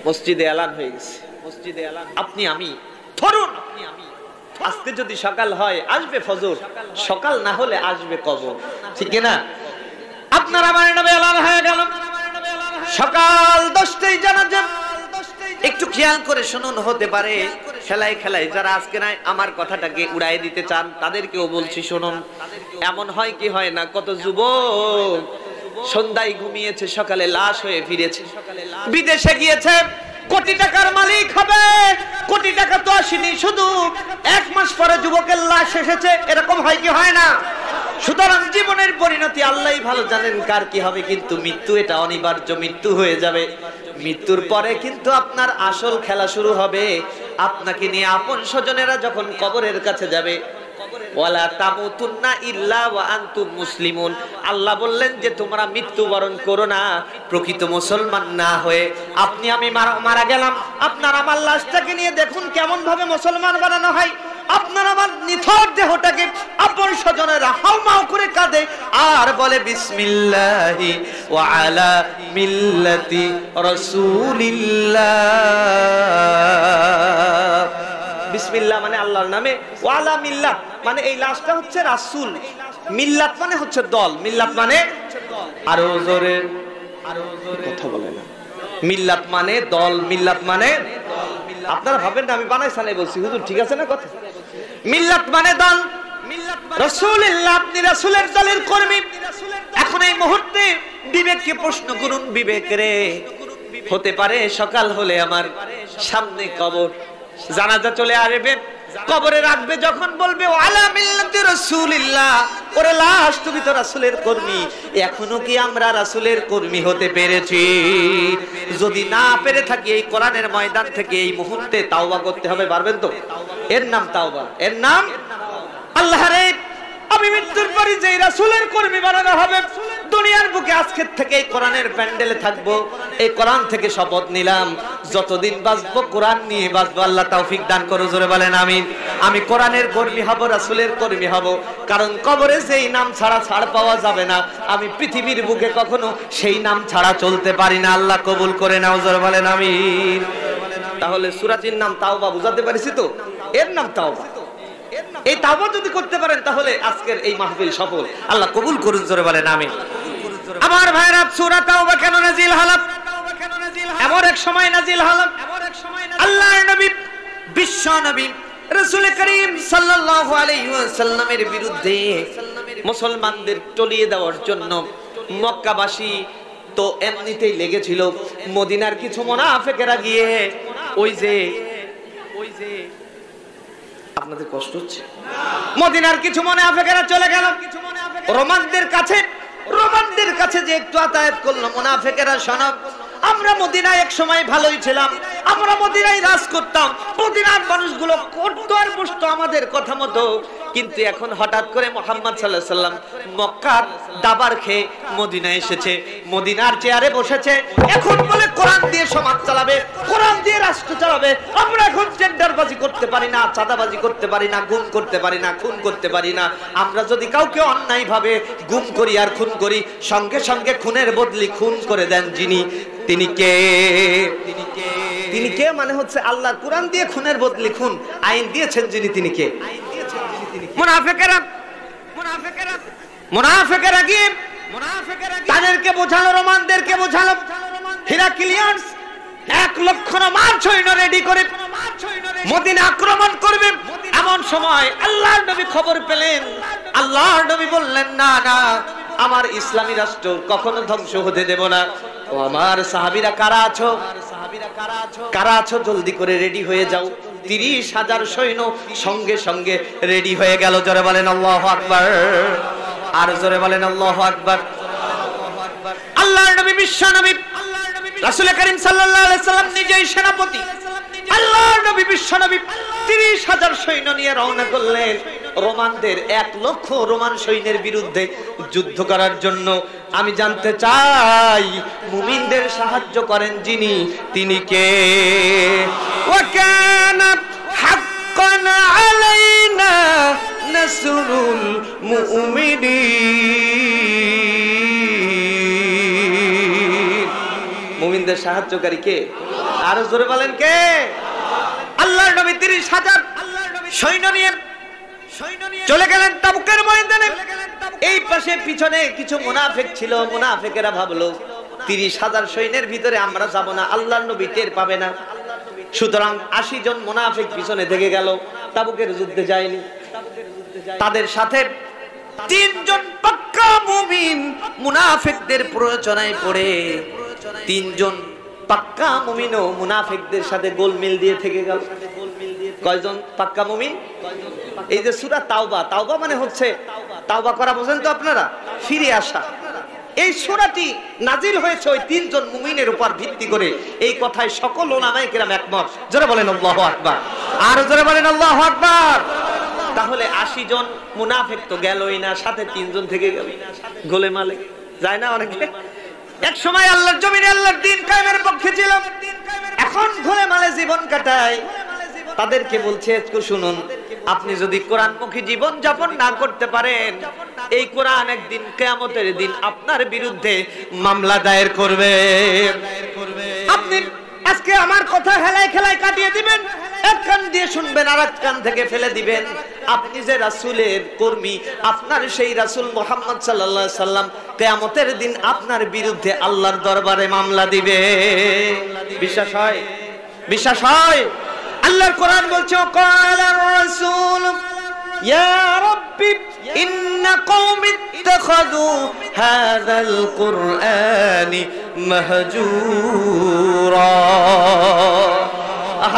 মসজিদে এলান হয়ে গেছে। মসজিদে এলান আপনি আমি ধরুন, আজকে যদি সকাল হয় আসবে ফজর, সকাল না হলে আসবে কবর, ঠিক না? আপনার আমার নবী এলান হয়ে গেল, সকাল 10টায় জানাজা। একটু খেয়াল করে শুনুন, হতে পারে খেলায় খেলায় যারা আজকে নাই আমার কথাটাকে উড়াই দিতে চান তাদেরকেও বলছি শুনুন। এমন হয় কি হয় না, কত যুবক সন্ধ্যায় ঘুমিয়েছে, সকালে লাশ হয়ে ফিরেছে, বিদেশে গিয়েছে, কোটি টাকার মালিক হবে, কোটি টাকা তো আসেনি, শুধু 1 মাস পরে যুবকের লাশ এসেছে। এরকম হয় কি হয় না? সুতরাং জীবনের পরিণতি আল্লাহই ভালো জানেন কার কি হবে, কিন্তু মৃত্যু এটা অনিবার্য, মৃত্যু হয়ে যাবে। মৃত্যুর পরে কিন্তু আপনার আসল খেলা শুরু হবে। আপনাকে নিয়ে আপন স্বজনেরা যখন কবরের কাছে যাবে, ওয়ালা তামুতুন্না ইল্লা ওয়া আনতুম মুসলিমুন, আল্লাহ বললেন যে তোমরা মৃত্যুবরণ করো না প্রকৃত মুসলমান না হয়ে। আপনি আমি মারা গেলাম, আপনার আমার লাশটাকে নিয়ে দেখুন কেমন ভাবে মুসলমান বানানো হয়। আপনার আমার নিথর দেহটাকে আপন স্বজনেরা হাউমাউ করে কাঁদে আর বলে বিসমিল্লাহি ওয়া আলা মিল্লাতি রাসূলিল্লাহ। বিসমিল্লাহ মানে আল্লাহর নামে, ওয়ালা মিল্লাত মানে এই লাশটা হচ্ছে রাসূল, মিল্লাত মানে হচ্ছে দল, মিল্লাত মানে আরো জোরে কথা বলে না, মিল্লাত মানে দল, মিল্লাত মানে আপনারা ভাবেন না আমি বানাইছি না বলছি, হুজুর ঠিক আছে না কথা? মিল্লাত মানে দল, রাসূলুল্লাহ, আপনি রাসূলের দলের কর্মী। এখন এই মুহূর্তে বিবেককে প্রশ্ন করুন, বিবেক রে, হতে পারে সকাল হলে আমার সামনে কবর, জানাজা চলে আসবে, কবরে রাখবে, যখন বলবে ওয়ালা মিল্লাতি রাসূলিল্লাহ, ওরে লাশ তুমি তো রাসূলের কর্মী, এখনো কি আমরা রাসূলের কর্মী হতে পেরেছি? যদি না পেরে থাকি এই কোরআনের ময়দান থেকে এই মুহূর্তে তাওবা করতে হবে। পারবেন তো? এর নাম তাওবা, এর নাম আল্লাহ রে আমি মৃত্যুর পরে যেই রাসূলের কর্মী বানানো হবে, দুনিয়ার বুকে আজকের থেকে এই কোরআনের প্যান্ডেলে থাকবো, এই কোরআন থেকে শপথ নিলাম যতদিন বাঁচবো কোরআন নিয়ে বাঁচবো। আল্লাহ তৌফিক দান করো, জোরে বলেন আমিন। আমি কোরআনের কর্মী হব, রাসূলের কর্মী হব, কারণ কবরে যেই নাম ছাড়া ছাড় পাওয়া যাবে না, আমি পৃথিবীর বুকে কখনো সেই নাম ছাড়া চলতে পারি না। আল্লাহ কবুল করে নাও, জোরে বলেন আমিন। তাহলে সূরাটির নাম তাওবা, বুঝাতে পারিছি তো? এর নাম তাওবা। এই তাওবা যদি করতে পারেন তাহলে আজকের এই মাহফিল সফল। আল্লাহ কবুল করুন, জোরে বলেন আমিন। আমার ভাইরা, সূরা তাওবা কেন নাজিল হলো? এমন এক সময় নাজিল হলো, আল্লাহর নবী, বিশ্ব নবী রাসূল করিম সাল্লাল্লাহু আলাইহি ওয়াসাল্লামের বিরুদ্ধে মুসলমানদের টলিয়ে দেওয়ার জন্য মক্কাবাসী তো এমনিতেই লেগেছিল, মদিনার কিছু মুনাফিকেরা গিয়ে ওই যে আপনাদের কষ্ট হচ্ছে, মদিনার কিছু মুনাফিকেরা চলে গেল রোমানদের কাছে, রোমানদের কাছে যে একটু আতায়াত করলো মুনাফিকেরা, শোনো আমরা মদিনায় এক সময় ভালোই ছিলাম, আমরা মদিনায় রাজ করতাম, মদিনার মানুষগুলো করতো আর বসতো আমাদের কথা মতো, কিন্তু এখন হঠাৎ করে মুহাম্মদ সাল্লাল্লাহু আলাইহি সাল্লাম মক্কার দাবার খেয়ে মদিনায় এসেছে, মদিনার চেয়ারে বসেছে, এখন বলে কোরআন দিয়ে সমাজ চালাবে, কোরআন দিয়ে রাষ্ট্র চালাবে। আমরা এখন টেন্ডারবাজি করতে পারি না, চাঁদাবাজি করতে পারি না, গুম করতে পারি না, খুন করতে পারি না। আমরা যদি কাউকে অন্যায়ভাবে গুম করি আর খুন করি, সঙ্গে সঙ্গে খুনের বদলি খুন করে দেন যিনি, তিনি কে? তিনি কে মানে হচ্ছে আল্লাহ কোরআন দিয়ে খুনের বদলি খুন আইন দিয়েছেন যিনি, তিনি কে? মুনাফিকেরা গিয়ে তাদেরকে বোঝালো, রোমানদেরকে বোঝালো, হিরাক্লিয়াস 1 লক্ষ রোমান সৈন্য রেডি করে মদিনা আক্রমণ করবে। এমন সময় আল্লাহর নবী খবর পেলেন, আল্লাহর নবী বললেন না না, আমার ইসলামী রাষ্ট্র কখনো ধ্বংস হতে দেব না। ও আমার সাহাবীরা কারা আছো, কারা আছো, জলদি করে রেডি হয়ে যাও। 30,000 সৈন্য সঙ্গে সঙ্গে রেডি হয়ে গেল। জোরে বলেন আল্লাহু আকবার, আর জোরে বলেন আল্লাহু আকবার। আল্লাহর নবী, বিশ্ব নবী রাসূল করিম সাল্লাল্লাহু আলাইহি সাল্লাম নিজেই সেনাপতি, আল্লাহর নবী বিশ্ব নবী 30,000 সৈন্য নিয়ে রওনা করলেন রোমানদের 1 লক্ষ রোমান সৈন্যের বিরুদ্ধে যুদ্ধ করার জন্য। আমি জানতে চাই মুমিনদের সাহায্য করেন যিনি, তিনি কে? ওয়া কানা হাক্কান আলাইনা নাসরুল মুমিনিন। মুমিনদের সাহায্যকারী কে? আরো জোরে বলেন কে? আল্লাহর নবী 30,000 সৈন্য নিয়ে চলে গেলেন তাবুকের ময়দানে। এই পাশে পিছনে কিছু মুনাফিক ছিল, মুনাফিকেরা ভাবলো 30,000 সৈন্যের ভিতরে আমরা যাব না, আল্লাহর নবী টের পাবে না। সুতরাং 80 জন মুনাফিক পিছনে থেকে গেল, তাবুকের যুদ্ধে যায়নি। তাদের সাথে 3 জন পাক্কা মুমিন মুনাফিকদের প্ররোচনায় পড়ে 3 জন পাক্কা মুমিনও মুনাফিকদের সাথে গোলমিল দিয়ে থেকে গেল। কয়জন পাক্কা মুমিন? এই যে সূরা তাওবা, তাওবা মানে হচ্ছে তাওবা করা, বোঝেন তো আপনারা, ফিরে আসা। এই সূরাটি নাজিল হয়েছে ওই 3 জন মুমিনের উপর ভিত্তি করে। এই কথায় সকল উলামায়ে কেরাম একমত। জোরে বলেন আল্লাহু আকবার, আর জোরে বলেন আল্লাহু আকবার। তাহলে 80 জন মুনাফিক তো গেলই না, সাথে 3 জন থেকে গেল গোলেমালে। যায় না অনেকে? এক সময় আল্লাহর জমিনে আল্লাহর দ্বীন কায়েমের পক্ষে ছিল, এখন গোলেমালে জীবন কাটায়। তাদেরকে বলছে, শুনুন, আপনি যদি কোরআনমুখী জীবন যাপন না করতে পারেন, এই কোরআন একদিন কিয়ামতের দিন আপনার বিরুদ্ধে মামলা দায়ের করবে। আপনি আজকে আমার কথা হেলায় খেলায় কাটিয়ে দিবেন, এক কান দিয়ে শুনবেন আর এক কান থেকে ফেলে দিবেন। আপনি যে রাসূলের কর্মী, আপনার সেই রাসূল মুহাম্মদ সাল্লাল্লাহু আলাইহি সাল্লাম কিয়ামতের দিন আপনার বিরুদ্ধে আল্লাহর দরবারে মামলা দিবে। বিশ্বাস হয়? বিশ্বাস হয়? আল্লাহর কোরআন বলছে, ক্বালার রাসূল ইয়া রাব্বি ইন্না কওমি ইত্তাখাযু হাযাল কুরআনি মাহজুরা।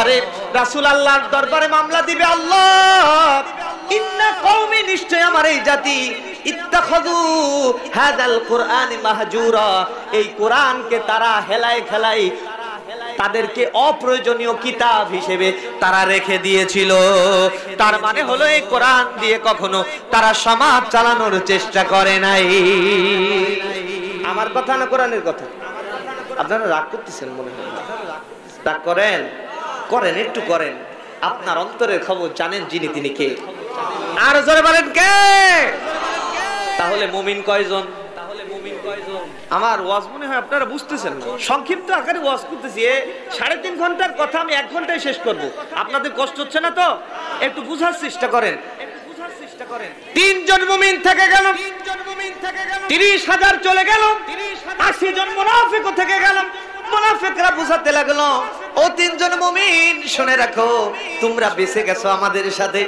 আরে রাসূল আল্লাহর দরবারে মামলা দিবে। আল্লাহ, ইন্না কওমি, নিশ্চয় আমার এই জাতি, ইত্তাখাযু হাযাল কুরআনি মাহজুরা, এই কোরআনকে তারা হেলায় খেলায় তাদেরকে অপ্রয়োজনীয় কিতাব হিসেবে তারা রেখে দিয়েছিল। তার মানে হলো এই কোরআন দিয়ে কখনো তারা সমাজ চালানোর চেষ্টা করে নাই। আমার কথা না কোরআনের কথা? আপনারা রাগ করতেছেন মনে হয়। রাগ করেন? করেন, একটু করেন। আপনার অন্তরের খবর জানেন যিনি তিনি কে। আর জোরে বলেন কে? তাহলে মুমিন কয়জন? আমার ওয়াজ মনে হয় আপনারা বুঝতেছেন না। সংক্ষিপ্ত আকারে ওয়াজ করতেছি, 3.5 ঘন্টার কথা আমি 1 ঘন্টায় শেষ করব। আপনাদের কষ্ট হচ্ছে না তো? একটু বুঝার চেষ্টা করেন। 3 জন মুমিন থেকে গেল, 30,000 চলে গেল, 80 জন মুনাফিক থেকে গেল। মুনাফিকরা বুঝাতে লাগলো, ও 3 জন মুমিন, শুনে রাখো, তোমরা বেঁচে গেছো আমাদের সাথে,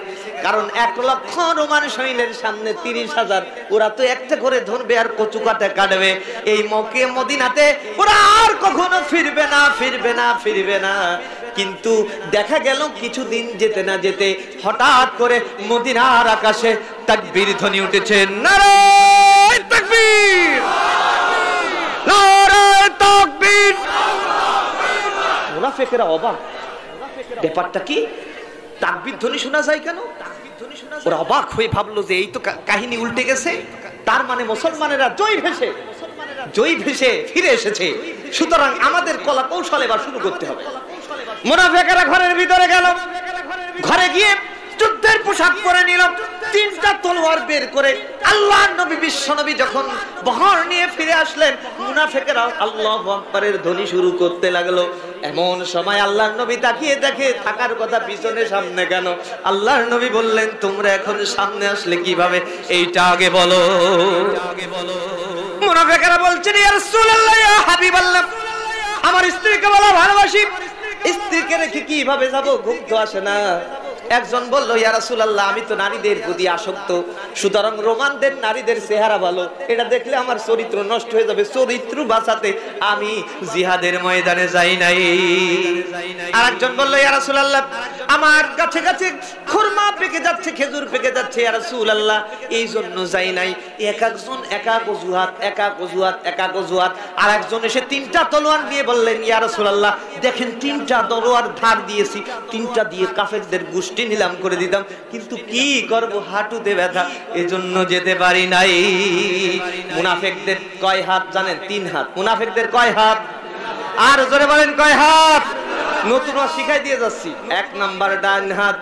কারণ 1 লক্ষ রোমান সৈন্যের সামনে 30,000, ওরা তো একটা করে ধরবে আর কচু কাটে কাটবে। এই মক্কা মদিনাতে ওরা আর কখনো ফিরবে না, ফিরবে না, ফিরবে না। কিন্তু দেখা গেল কিছুদিন যেতে না যেতে হঠাৎ করে মদিনার আকাশে তাকবীর ধ্বনি উঠেছে। নারায়ে তাকবীর, নারায়ে তাকবীর। মুনাফিকরা অবাক, ব্যাপারটা কি? তাকবীর ধ্বনি শোনা যায় কেন? ওরা অবাক হয়ে ভাবলো যে এই তো কাহিনী উল্টে গেছে। তার মানে মুসলমানেরা জয় ভেসে ফিরে এসেছে। সুতরাং আমাদের কলা কৌশল এবার শুরু করতে হবে। মুনাফিকরা ঘরের ভিতরে গেল, ঘরে গিয়ে যুদ্ধের পোশাক পরে নিল, 3টা তলোয়ার বের করে আল্লাহর নবী বিশ্ব নবী যখন বহর নিয়ে ফিরে আসলেন, মুনাফিকরা আল্লাহু আকবারের ধ্বনি শুরু করতে লাগলো। এমন সময় আল্লাহর নবী তাকিয়ে দেখে থাকার কথা পিছনে, সামনে কেন? আল্লাহর নবী বললেন, তোমরা এখন সামনে আসলে কিভাবে, এইটা আগে বলো। মুনাফিকরা বলছেন, ইয়া রাসূলুল্লাহ, ইয়া হাবিবাল্লাহ, আমার স্ত্রীকে বলা ভালোবাসি, স্ত্রীকে রেখে কিভাবে যাব, ঘুম তো আসে না। একজন বলল, ইয়া রাসূলুল্লাহ, আমি তো নারীদের প্রতি আসক্ত, সুতরাং রোমানদের নারীদের চেহারা ভালো, এটা দেখলে আমার চরিত্র নষ্ট হয়ে যাবে, চরিত্র বাঁচাতে আমি জিহাদের ময়দানে যাই নাই। আরেকজন বলল, ইয়া রাসূলুল্লাহ, আমার কাছে কাছে খুরমা পেকে যাচ্ছে, খেজুর পেকে যাচ্ছে, ইয়া রাসূলুল্লাহ, এই জন্য যাই নাই। একজন একা অজুহাত। আর একজন এসে 3টা তলোয়ার নিয়ে বললেন, ইয়া রাসূলুল্লাহ, দেখেন 3টা তলোয়ার ধার দিয়েছি, 3টা দিয়ে কাফেরদের গোষ্ঠী নিলাম করে দিতাম, কিন্তু কি করব, হাঁটুতে ব্যথা, এজন্য যেতে পারি নাই। মুনাফিকদের কয় হাত জানেন? 3 হাত। মুনাফিকদের কয় হাত? আর জোরে বলেন কয় হাত? নতুন শিখাই দিয়ে যাচ্ছি। 1 নাম্বার ডান হাত,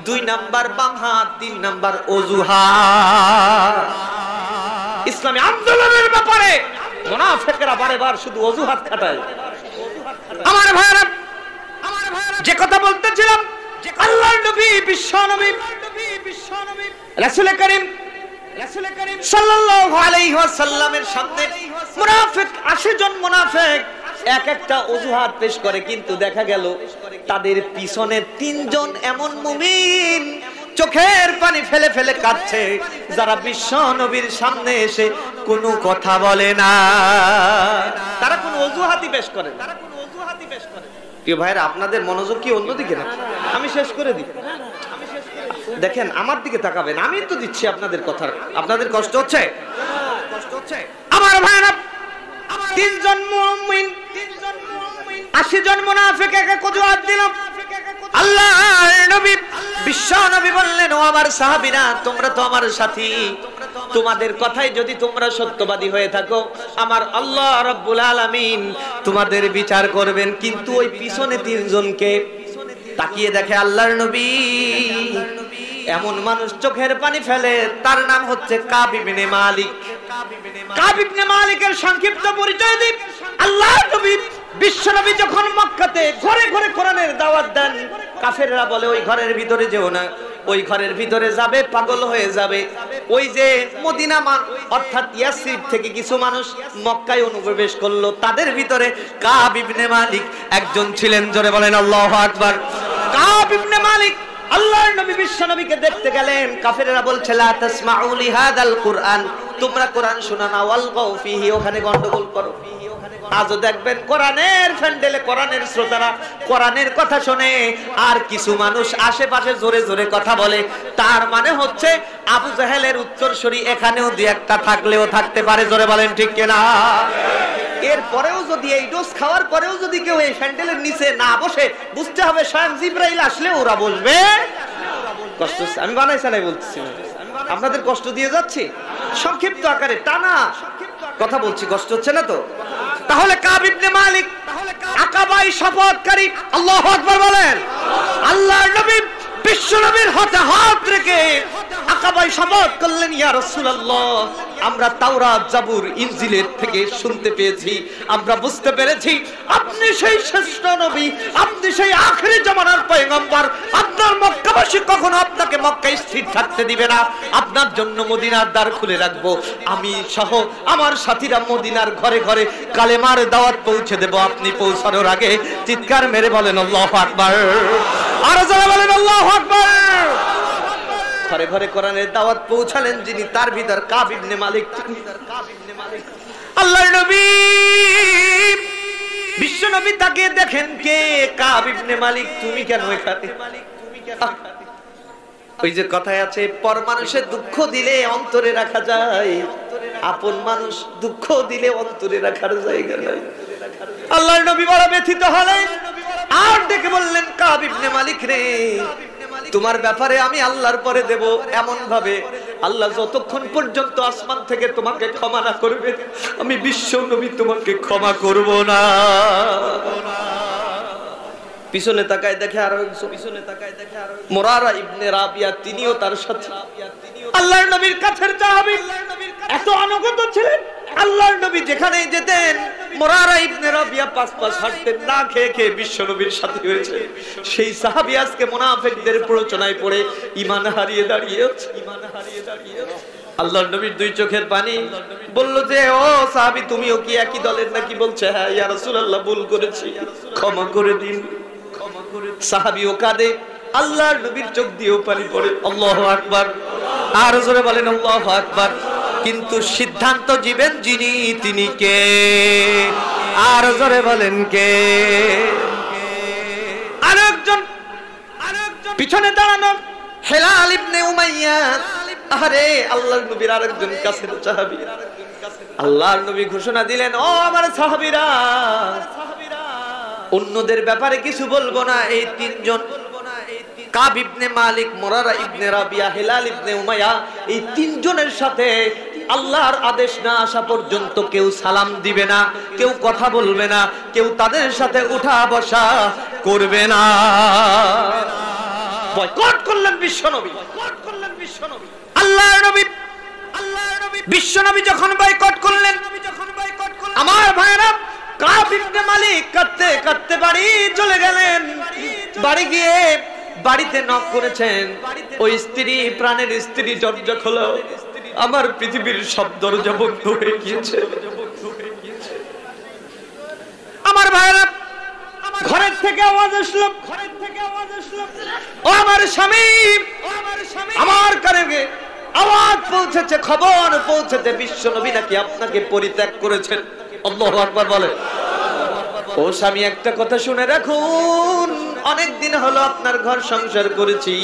2 নাম্বার বাম হাত, 3 নাম্বার অজুহাত। ইসলামী আন্দোলনের ব্যাপারে মুনাফিকরা বারবার শুধু অজুহাত খাটায়। আমার ভাইরা, যে কথা বলতেছিলাম, আল্লাহর নবী বিশ্ব নবী রাসূল করিম রাসূল করিম সাল্লাল্লাহু আলাইহি ওয়াসাল্লামের সামনে মুনাফিক 80 জন মুনাফিক এক একটা অজুহাত পেশ করে, কিন্তু দেখা গেল তাদের পিছনে 3 জন এমন মুমিন চোখের পানি ফেলে ফেলে কাঁদছে, যারা বিশ্ব নবীর সামনে এসে কোনো কথা বলে না, তারা কোনো অজুহাতই পেশ করে না। প্রিয় ভাইরা, আপনাদের মনোযোগ কি অন্যদিকে না? আমি শেষ করে দিই। দেখেন, আমার দিকে তাকাবেন, আমি তো দিচ্ছি আপনাদের কথা। আপনাদের কষ্ট হচ্ছে? আমার ভাইরা, 3 জন মুমিন 80 জন মুনাফিক এক এক অজুহাত দিল। আল্লাহর নবী বিশ্ব নবী বললেন, ও আমার সাহাবীরা, তোমরা তো আমার সাথী, তোমাদের কথাই যদি তোমরা সত্যবাদী হয়ে থাকো, আমার আল্লাহ রাব্বুল আলামিন তোমাদের বিচার করবেন। কিন্তু ওই পিছনে 3 জনকে তাকিয়ে দেখে আল্লাহর নবী এমন মানুষ চোখের পানি ফেলে, তার নাম হচ্ছে কাব ইবনে মালিক। কাব ইবনে মালিকের সংক্ষিপ্ত পরিচয় দিই। আল্লাহর নবী বিশ্ব নবী যখন মক্কাতে ঘরে ঘরে কোরআনের দাওয়াত দেন, কাফেররা বলে ওই ঘরের ভিতরে যেও না, ওই ঘরের ভিতরে যাবে পাগল হয়ে যাবে। ওই যে মদিনা অর্থাৎ ইয়াসরিব থেকে কিছু মানুষ মক্কায় অনুপ্রবেশ করলো, তাদের ভিতরে কাব ইবনে মালিক একজন ছিলেন। জোরে বলেন আল্লাহু আকবার। কাব ইবনে মালিক আল্লাহর নবী বিশ্ব নবীকে দেখতে গেলেন। কাফেররা বলছে, লা তাসমাউ লিহাদাল কুরআন, তোমরা কোরআন শোনা না, ওয়ালগাউ ফিহি, ওখানে গন্ডগোল করো। আজও দেখবেন কোরআনের ফ্যান্ডেলে কোরআনের শ্রোতারা কোরআনের কথা শুনে, আর কিছু মানুষ আশেপাশে জোরে জোরে কথা বলে। তার মানে হচ্ছে আবু জাহেলের উত্তরসূরি এখানেও দুই একটা থাকলেও থাকতে পারে। জোরে বলেন ঠিক কিনা? এরপরেও যদি এই ডোজ খাওয়ার পরেও যদি কেউ এই ফ্যান্ডেলের নিচে না বসে, বুঝতে হবে স্বয়ং জিবরাইল আসলে ওরা বসবে। কষ্ট আমি বানাইছি না, বলতেছি আপনাদের কষ্ট দিয়ে যাচ্ছি, সংক্ষিপ্ত আকারে টানা কথা বলছি, কষ্ট হচ্ছে না তো? তাহলে কাব ইবনে মালিক আকাবায় শপথকারী, আল্লাহু আকবার বলেন। আল্লাহর নবী বিশ্ব নবীর হাতে হাত রেখে আকাবায় শপথ করলেন, ইয়া রাসূলুল্লাহ, আমরা তাওরাত জাবুর ইনজিলের থেকে শুনতে পেয়েছি, আমরা বুঝতে পেরেছি আপনি সেই শ্রেষ্ঠ নবী, আপনি সেই আখিরি জামানার পয়গম্বর। আপনার মক্কাবাসী কখনো আপনাকে মক্কায় স্থির থাকতে দিবে না, আপনার জন্য মদিনার দ্বার খুলে রাখবো। আমি সহ আমার সাথীরা মদিনার ঘরে ঘরে কালেমার দাওয়াত পৌঁছে দেব। আপনি পৌঁছানোর আগে চিৎকার মেরে বলেন আল্লাহু আকবার। আর যারা বলেন আল্লাহু আকবার। ঘরে ঘরে কোরআনের দাওয়াত পৌঁছালেন যিনি, তার ভিতর কাব ইবনে মালিক। আল্লাহর নবী বিশ্ব নবী তাকে দেখেন, কে? কাব ইবনে মালিক। তুমি কেন এখানে? ওই যে কথায় আছে, পর মানুষের দুঃখ দিলে অন্তরে রাখা যায়, আপন মানুষ দুঃখ দিলে অন্তরে রাখার জায়গা নাই। আল্লাহর নবী বড় ব্যথিত হলেন, আর ডেকে বললেন, কাব ইবনে মালিক রে, তোমার ব্যাপারে আমি আল্লাহর পরে দেব এমন ভাবে, আল্লাহ যতক্ষণ পর্যন্ত আসমান থেকে তোমাকে ক্ষমা না করবে, আমি বিশ্ব নবী তোমাকে ক্ষমা করব না। পিছনে তাকায় দেখে আরো মুরারা ইবনে রাবিয়া, তিনিও তার সাথে। আল্লাহর নবীর কাছের সাহাবী, এত অনুগত ছিলেন। আল্লাহর নবী যেখানে যেতেন, মুরারা ইবনে রাবিয়া পাঁচ পাঁচ হাঁটতেন, না খেয়ে খেয়ে বিশ্ব নবীর সাথে হয়েছে। সেই সাহাবী আজকে মুনাফিকদের প্ররোচনায় পড়ে ঈমান হারিয়ে দাঁড়িয়ে আছে। আল্লাহর নবীর দুই চোখের পানি। বলল যে, ও সাহাবী, তুমিও কি একই দলের নাকি? বলছে, হ্যাঁ ইয়া রাসূলুল্লাহ, ভুল করেছি, ক্ষমা করে দিন। সাহাবীও কাঁদে, আল্লাহর নবীর চোখ দিয়েও পানি পড়ে। আল্লাহু আকবার। আর জোরে বলেন আল্লাহু আকবার। কিন্তু সিদ্ধান্ত দিবেন যিনি, তিনি কে? আর জোরে বলেন কে? আরেকজন পিছনে দাঁড়ানো হেলাল ইবনে উমাইয়া। আরে আল্লাহর নবীর আরেকজন কাছের সাহাবী। আল্লাহর নবী ঘোষণা দিলেন, ও আমার সাহাবীরা, অন্যদের ব্যাপারে কিছু বলবো না। এই 3 জন, কাব ইবনে মালিক, মুরারা ইবনে রাবিয়া, হেলাল ইবনে উমাইয়া, এই 3 জনের সাথে আল্লাহর আদেশ না আসা পর্যন্ত কেউ সালাম দিবে না, কেউ কথা বলবে না, কেউ তাদের সাথে উঠা বসা করবে না। বয়কট করলেন বিশ্বনবী। আল্লাহর নবী বিশ্বনবী যখন বয়কট করলেন, আমার ভাইরা, কাব ইবনে মালিক কাঁদতে কাঁদতে বাড়ি চলে গেলেন। বাড়ি গিয়ে বাড়িতে নক করেছেন, ওই স্ত্রী, প্রাণের স্ত্রী দরজা খোলো। আমার পৃথিবীর সব দরজা বন্ধ হয়ে গিয়েছে। আমার ভাইরা, ঘরের থেকে আওয়াজ আসলো, ও আমার স্বামী, আমার কানে আওয়াজ পৌঁছেছে, খবর পৌঁছেছে, বিশ্ব নবী নাকি আপনাকে পরিত্যাগ করেছেন। আল্লাহু আকবার বলে। ও স্বামী, একটা কথা শুনে রাখুন, অনেক দিন হলো আপনার ঘর সংসার করেছি,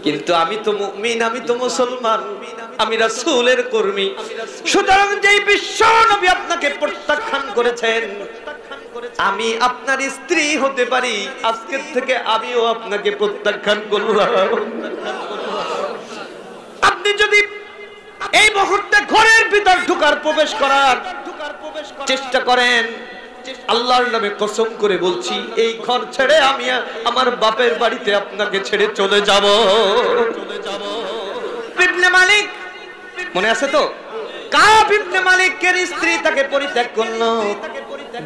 কিন্তু আমি তো মুমিন, আমি তো মুসলমান, আমি রাসূলের কর্মী। সুতরাং যেই বিশ্ব নবী আপনাকে প্রত্যাখ্যান করেছেন, আমি আপনার স্ত্রী হতে পারি, আজকের থেকে আমিও আপনাকে প্রত্যাখ্যান করলাম। আপনি যদি এই মুহূর্তে ঘরের ভিতর ঢোকার, প্রবেশ করার চেষ্টা করেন, আল্লাহর নামে কসম করে বলছি, এই ঘর ছেড়ে আমি আমার বাপের বাড়িতে আপনাকে ছেড়ে চলে যাব। ইবনে মালিক, মনে আছে তো? কাব ইবনে মালিকের স্ত্রী তাকে পরিত্যাগ করলো।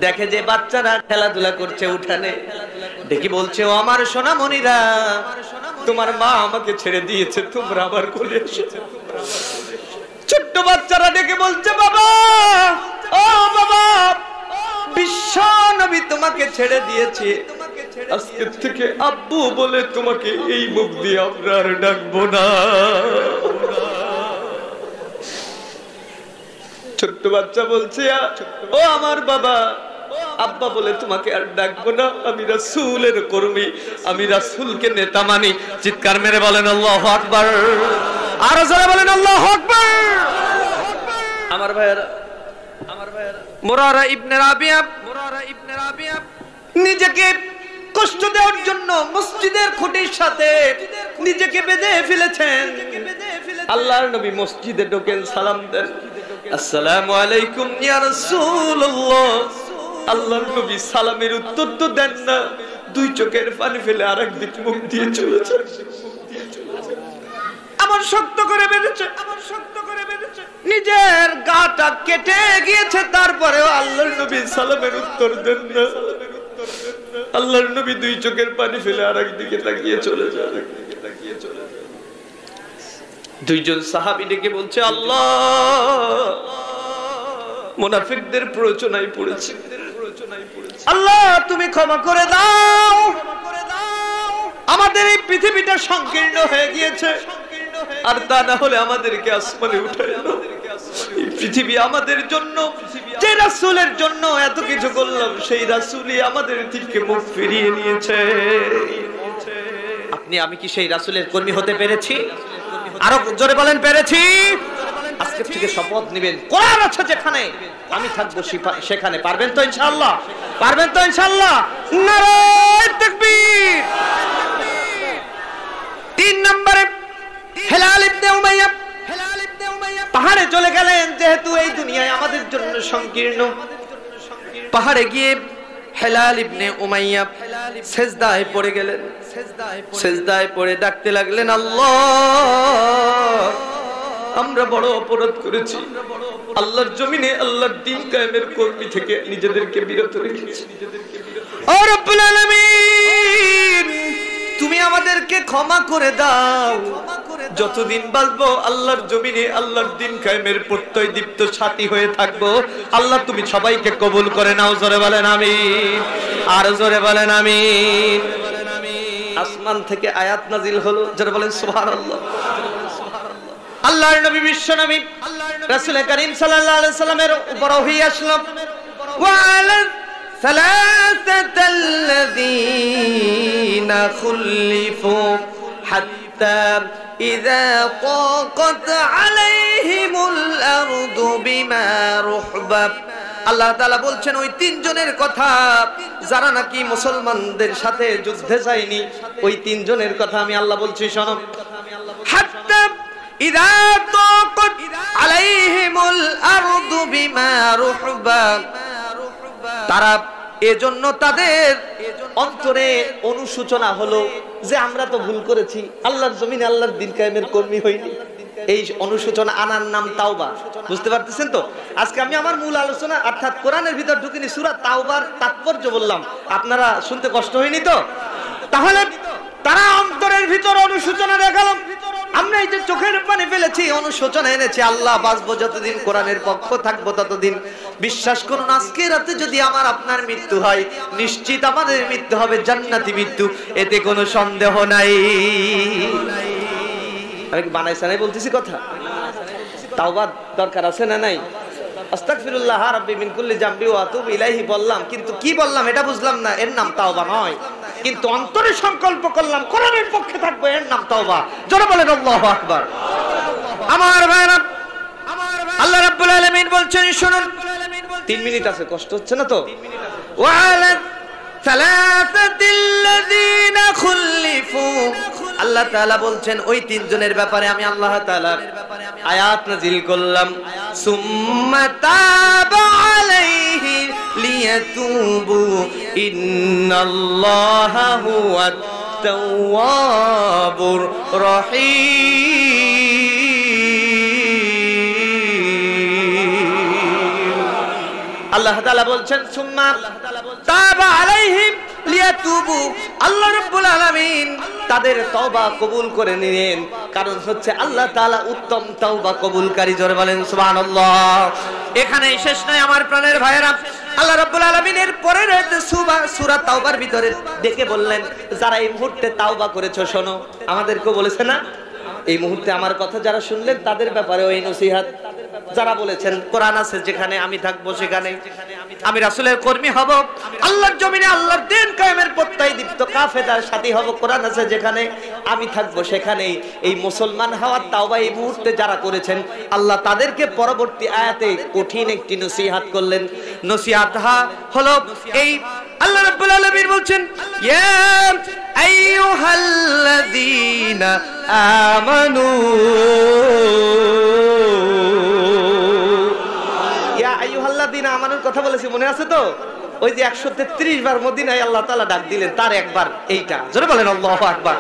দেখে যে বাচ্চারা খেলাধুলা করছে উঠানে, দেখি বলছে, ও আমার সোনামণিরা, তোমার মা আমাকে ছেড়ে দিয়েছে, তোমরা আবার কোলে এসো। ছোট্ট বাচ্চারা ডেকে বলছে, বাবা, ও বাবা, বিশ্ব নবী তোমাকে ছেড়ে দিয়েছে, আজকে থেকে আব্বু বলে তোমাকে এই মুখ দিয়ে আমরা আর ডাকবো না। ছোট্ট বাচ্চা বলছে, ও আমার বাবা, আব্বা বলে তোমাকে আর ডাকবো না, আমি রাসূলের কর্মী, আমি রাসূলকে নেতা মানি। চিৎকার মেরে বলেন আল্লাহু আকবার, আর জোরে বলেন আল্লাহু আকবার। আমার ভাইরা, মুরারা ইবনে রাবিয়া নিজেকে কষ্ট দেওয়ার জন্য মসজিদের খুঁটির সাথে নিজেকে বেঁধে ফেলেছেন। আল্লাহর নবী মসজিদে ঢোকেন, সালাম দেন, আসসালামু আলাইকুম ইয়া রাসূলুল্লাহ। আল্লাহর নবী সালামের উত্তর তো দেন না, দুই চোখের পানি ফেলে আরেক দিক মুখ দিয়ে চলেছে। আমার শক্ত করে বেঁধেছে, নিজের গাটা কেটে গিয়েছে, তারপরেও আল্লাহর নবী সালামের উত্তর দেন না। আল্লাহর নবী দুই চোখের পানি ফেলে আরেক দিকে তাকিয়ে চলে যায়। দুইজন সাহাবী ডেকে বলছে, আল্লাহ, মুনাফিকদের প্ররোচনায় পড়েছে, আল্লাহ তুমি ক্ষমা করে দাও, আমাদের এই পৃথিবীটা সংকীর্ণ হয়ে গিয়েছে, আর তা না হলে আমাদেরকে আসমানে উঠায় দাও। এই পৃথিবী আমাদের জন্য, যে রাসূলের জন্য এত কিছু করলাম, সেই রাসূলই আমাদের থেকে মুখ ফিরিয়ে নিয়েছে। আপনি, আমি কি সেই রাসূলের কর্মী হতে পেরেছি? আরো জোরে বলেন, পেরেছি। আজকে থেকে শপথ নেবেন, কোরআন আছে যেখানে, আমি থাকবো সেখানে। পারবেন তো ইনশাআল্লাহ? পারবেন তো ইনশাআল্লাহ? নারায়ে তাকবীর। 3 নম্বরে হেলাল ইবনে উমাইয়া পাহাড়ে চলে গেলেন, যেহেতু এই দুনিয়ায় আমাদের জন্য সংকীর্ণ। পাহাড়ে গিয়ে হেলাল ইবনে উমাইয়া সিজদায় পড়ে গেলেন। সিজদায় পড়ে ডাকতে লাগলেন, আল্লাহ, আমরা বড় অপরাধ করেছি, আল্লাহর জমিনে আল্লাহর দ্বীন কায়েমের কর্মী থেকে নিজেদেরকে বিরত রেখেছি। ও রব্বুল আলামিন, তুমি আমাদেরকে ক্ষমা করে দাও, যতদিন বাঁচবো আল্লাহর জমিনে আল্লাহর দ্বীন কায়েমের প্রত্যয় দীপ্ত সাথী হয়ে থাকবো। আল্লাহ তুমি সবাইকে কবুল করে নাও। জোরে বলেন আমিন, আর জোরে বলেন আমিন। আসমান থেকে আয়াত নাজিল হলো, জোরে বলেন সুবহানাল্লাহ। আল্লাহর নবী, বিশ্ব নবী রাসূল করিম সাল্লাল্লাহু আলাইহি সাল্লামের উপর ওহী আসলো, ওয়া আলা সালাসাতাল্লাযীনা খুলিফু হাত্তা ইযা তাকাত আলাইহিমুল আরদু বিমা রুহবাত। আল্লাহ তাআলা বলছেন, ওই 3 জনের কথা, যারা নাকি মুসলমানদের সাথে যুদ্ধে যায়নি, ওই 3 জনের কথা আমি আল্লাহ বলছি, শোনো। হাত্তা ইযা তাকাত আলাইহিমুল আরদু বিমা রুহবাত, তারা এজন্য তাদের অন্তরে অনুশোচনা হলো যে আমরা তো ভুল করেছি, আল্লাহর জমিনে আল্লাহর দ্বীন কায়েমের কর্মী হইনি। এই অনুশোচনা আনার নাম তাওবা। বুঝতে পারতেছেন তো? আজকে আমি আমার মূল আলোচনা, অর্থাৎ কোরআনের ভিতর ঢুকিনি, সূরা তাওবার তাৎপর্য বললাম, আপনারা শুনতে কষ্ট হয়নি তো? তাহলে তারা অন্তরের ভিতর অনুশোচনা দেখালো, আমরা এই যে চোখের পানি ফেলেছি, অনুশোচনা এনেছি, আল্লাহ বাঁচবো যতদিন, কোরআনের পক্ষ থাকবো ততদিন। বিশ্বাস করুন, আজকে রাতে যদি আমার আপনার মৃত্যু হয়, নিশ্চিত আমাদের মৃত্যু হবে জান্নাতি মৃত্যু, এতে কোনো সন্দেহ নাই। আমি কি বানাইছে নাই বলতেছি কথা? তাওবা দরকার আছে না নাই? আস্তাগফিরুল্লাহ রাব্বি মিন কুল্লি জামবি ওয়া আতুবু ইলাইহি বললাম, কিন্তু কি বললাম এটা বুঝলাম না, এর নাম তাওবা নয়। কিন্তু অন্তরে সংকল্প করলাম কোরআনের পক্ষে থাকবো, এর নাম তাওবা। জোরে বলেন আল্লাহু আকবার। আমার ভাইরা, আল্লাহ রাব্বুল আলামিন বলছেন, শুনুন, 3 মিনিট আছে, কষ্ট হচ্ছে না তো? ওয়ালা সালাতাতিল্লাযিনা খুল্লিফু, আল্লাহ তাআলা বলছেন ওই 3 জনের ব্যাপারে আমি আল্লাহ তাআলা আয়াত নাযিল করলাম। সুম্মা তাবা আলাইহি লিয়াতুবু ইন্নাল্লাহা হুয়াত তাওয়াবুর রহিম। আল্লাহ তাআলা বলছেন সুম্মা তাবা আলাইহিম লিয়াতুবু, আল্লাহ রাব্বুল আলামিন তাদের তওবা কবুল করে নিলেন, কারণ হচ্ছে আল্লাহ তাআলা উত্তম তওবা কবুলকারী। জোরে বলেন সুবহানাল্লাহ। এখানেই শেষ নয় আমার প্রাণের ভাইয়েরা, আল্লাহ রাব্বুল আলামিনের পরের সূরা তাওবার ভিতরে ডেকে বললেন, যারা এই মুহূর্তে তাওবা করেছো শোনো। আমাদেরকেও বলেছে না, এই মুহূর্তে আমার কথা যারা শুনলেন তাদের ব্যাপারে ওই নসিহত। যারা বলেছেন কোরআন আছে যেখানে আমি থাকবো সেখানে, আমি রাসূলের কর্মী হব, আল্লাহর জমিনে আল্লাহর দ্বীন কায়েমের প্রত্যয় দীপ্ত কাফেলার সাথী হব, কোরআন আছে যেখানে আমি থাকবো সেখানেই, এই মুসলমান হওয়ার তাওবা এই মুহূর্তে যারা করেছেন, আল্লাহ তাদেরকে পরবর্তী আয়াতে কঠিন একটি নসিহত করলেন। নসিহত হলো এই, আল্লাহ রাব্বুল আলামিন বলছেন, ইয়া আইয়ুহাল্লাযীনা আমানু, ইয়া আইয়ুহাল্লাযীনা আমানুর কথা বলেছি মনে আছে তো? ওই যে 133 বার মদিনায় আল্লাহ তাআলা ডাক দিলেন, তার একবার এইটা। জোরে বলেন আল্লাহু আকবার।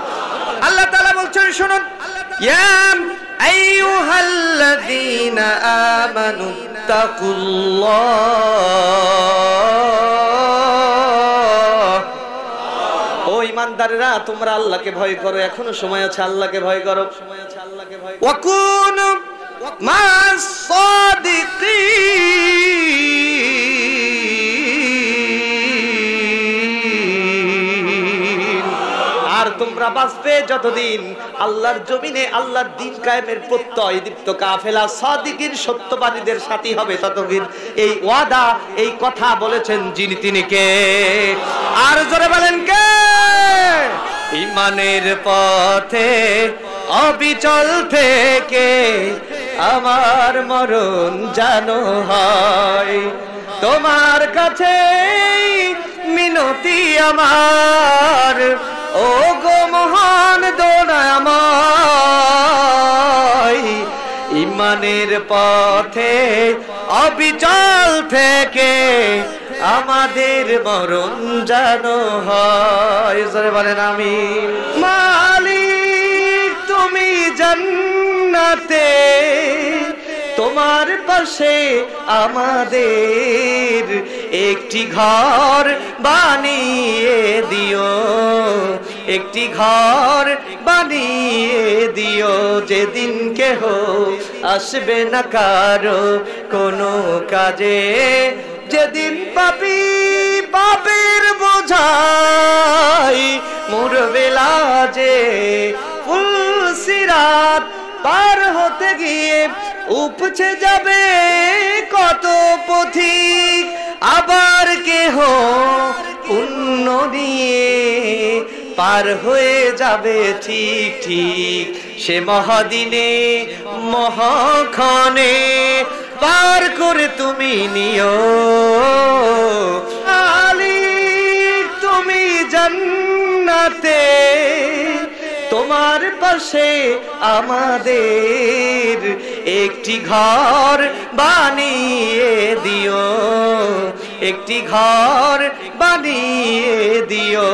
আল্লাহ তাআলা বলছেন, শুনুন, ইয়া আইয়ুহাল্লাযীনা আমানু তাকুল্লাহ, ও ঈমানদাররা তোমরা আল্লাহকে ভয় করো, এখনো সময় আছে, আল্লাহকে ভয় করো। ওয়া কুনু মা'আস সাদিকিন, আর তোমরা বাঁচবে যতদিন আল্লাহর জমিনে আল্লাহর দ্বীন কায়েমের প্রত্যয় দীপ্ত কাফেলা সাদিকিন সত্যবাদীদের সাথী হবে ততদিন। এই ওয়াদা, এই কথা বলেছেন যিনি, তিনি কে? আর জোরে বলেন কে? ঈমানের পথে অবিচল থেকে আমার মরণ জানো হয়, তোমার কাছে মিনতি আমার, ও গো মহান দয়াময়। ঈমানের পথে অবিচল থেকে আমাদের মরণ জানো হয়। জোরে বলেন আমিন। মালিক তুমি জান্নাতে, তোমার পাশে আমাদের একটি ঘর বানিয়ে দিও, একটি ঘর বানিয়ে দিও, যেদিন কেহ আসবে না কারো কোনো কাজে, যেদিন পাপী পাপের বোঝাই মরবে লাজে। ফুলসিরাত পার হতে গিয়ে উপচে যাবে কত পথিক, আবার কেহ পুণ্য নিয়ে পার হয়ে যাবে ঠিক ঠিক, সে মহাদিনে মহাক্ষণে পার করে তুমি নিও। মালিক তুমি জান্নাতে, তোমার পাশে আমাদের একটি ঘর বানিয়ে দিও, একটি ঘর বানিয়ে দিও।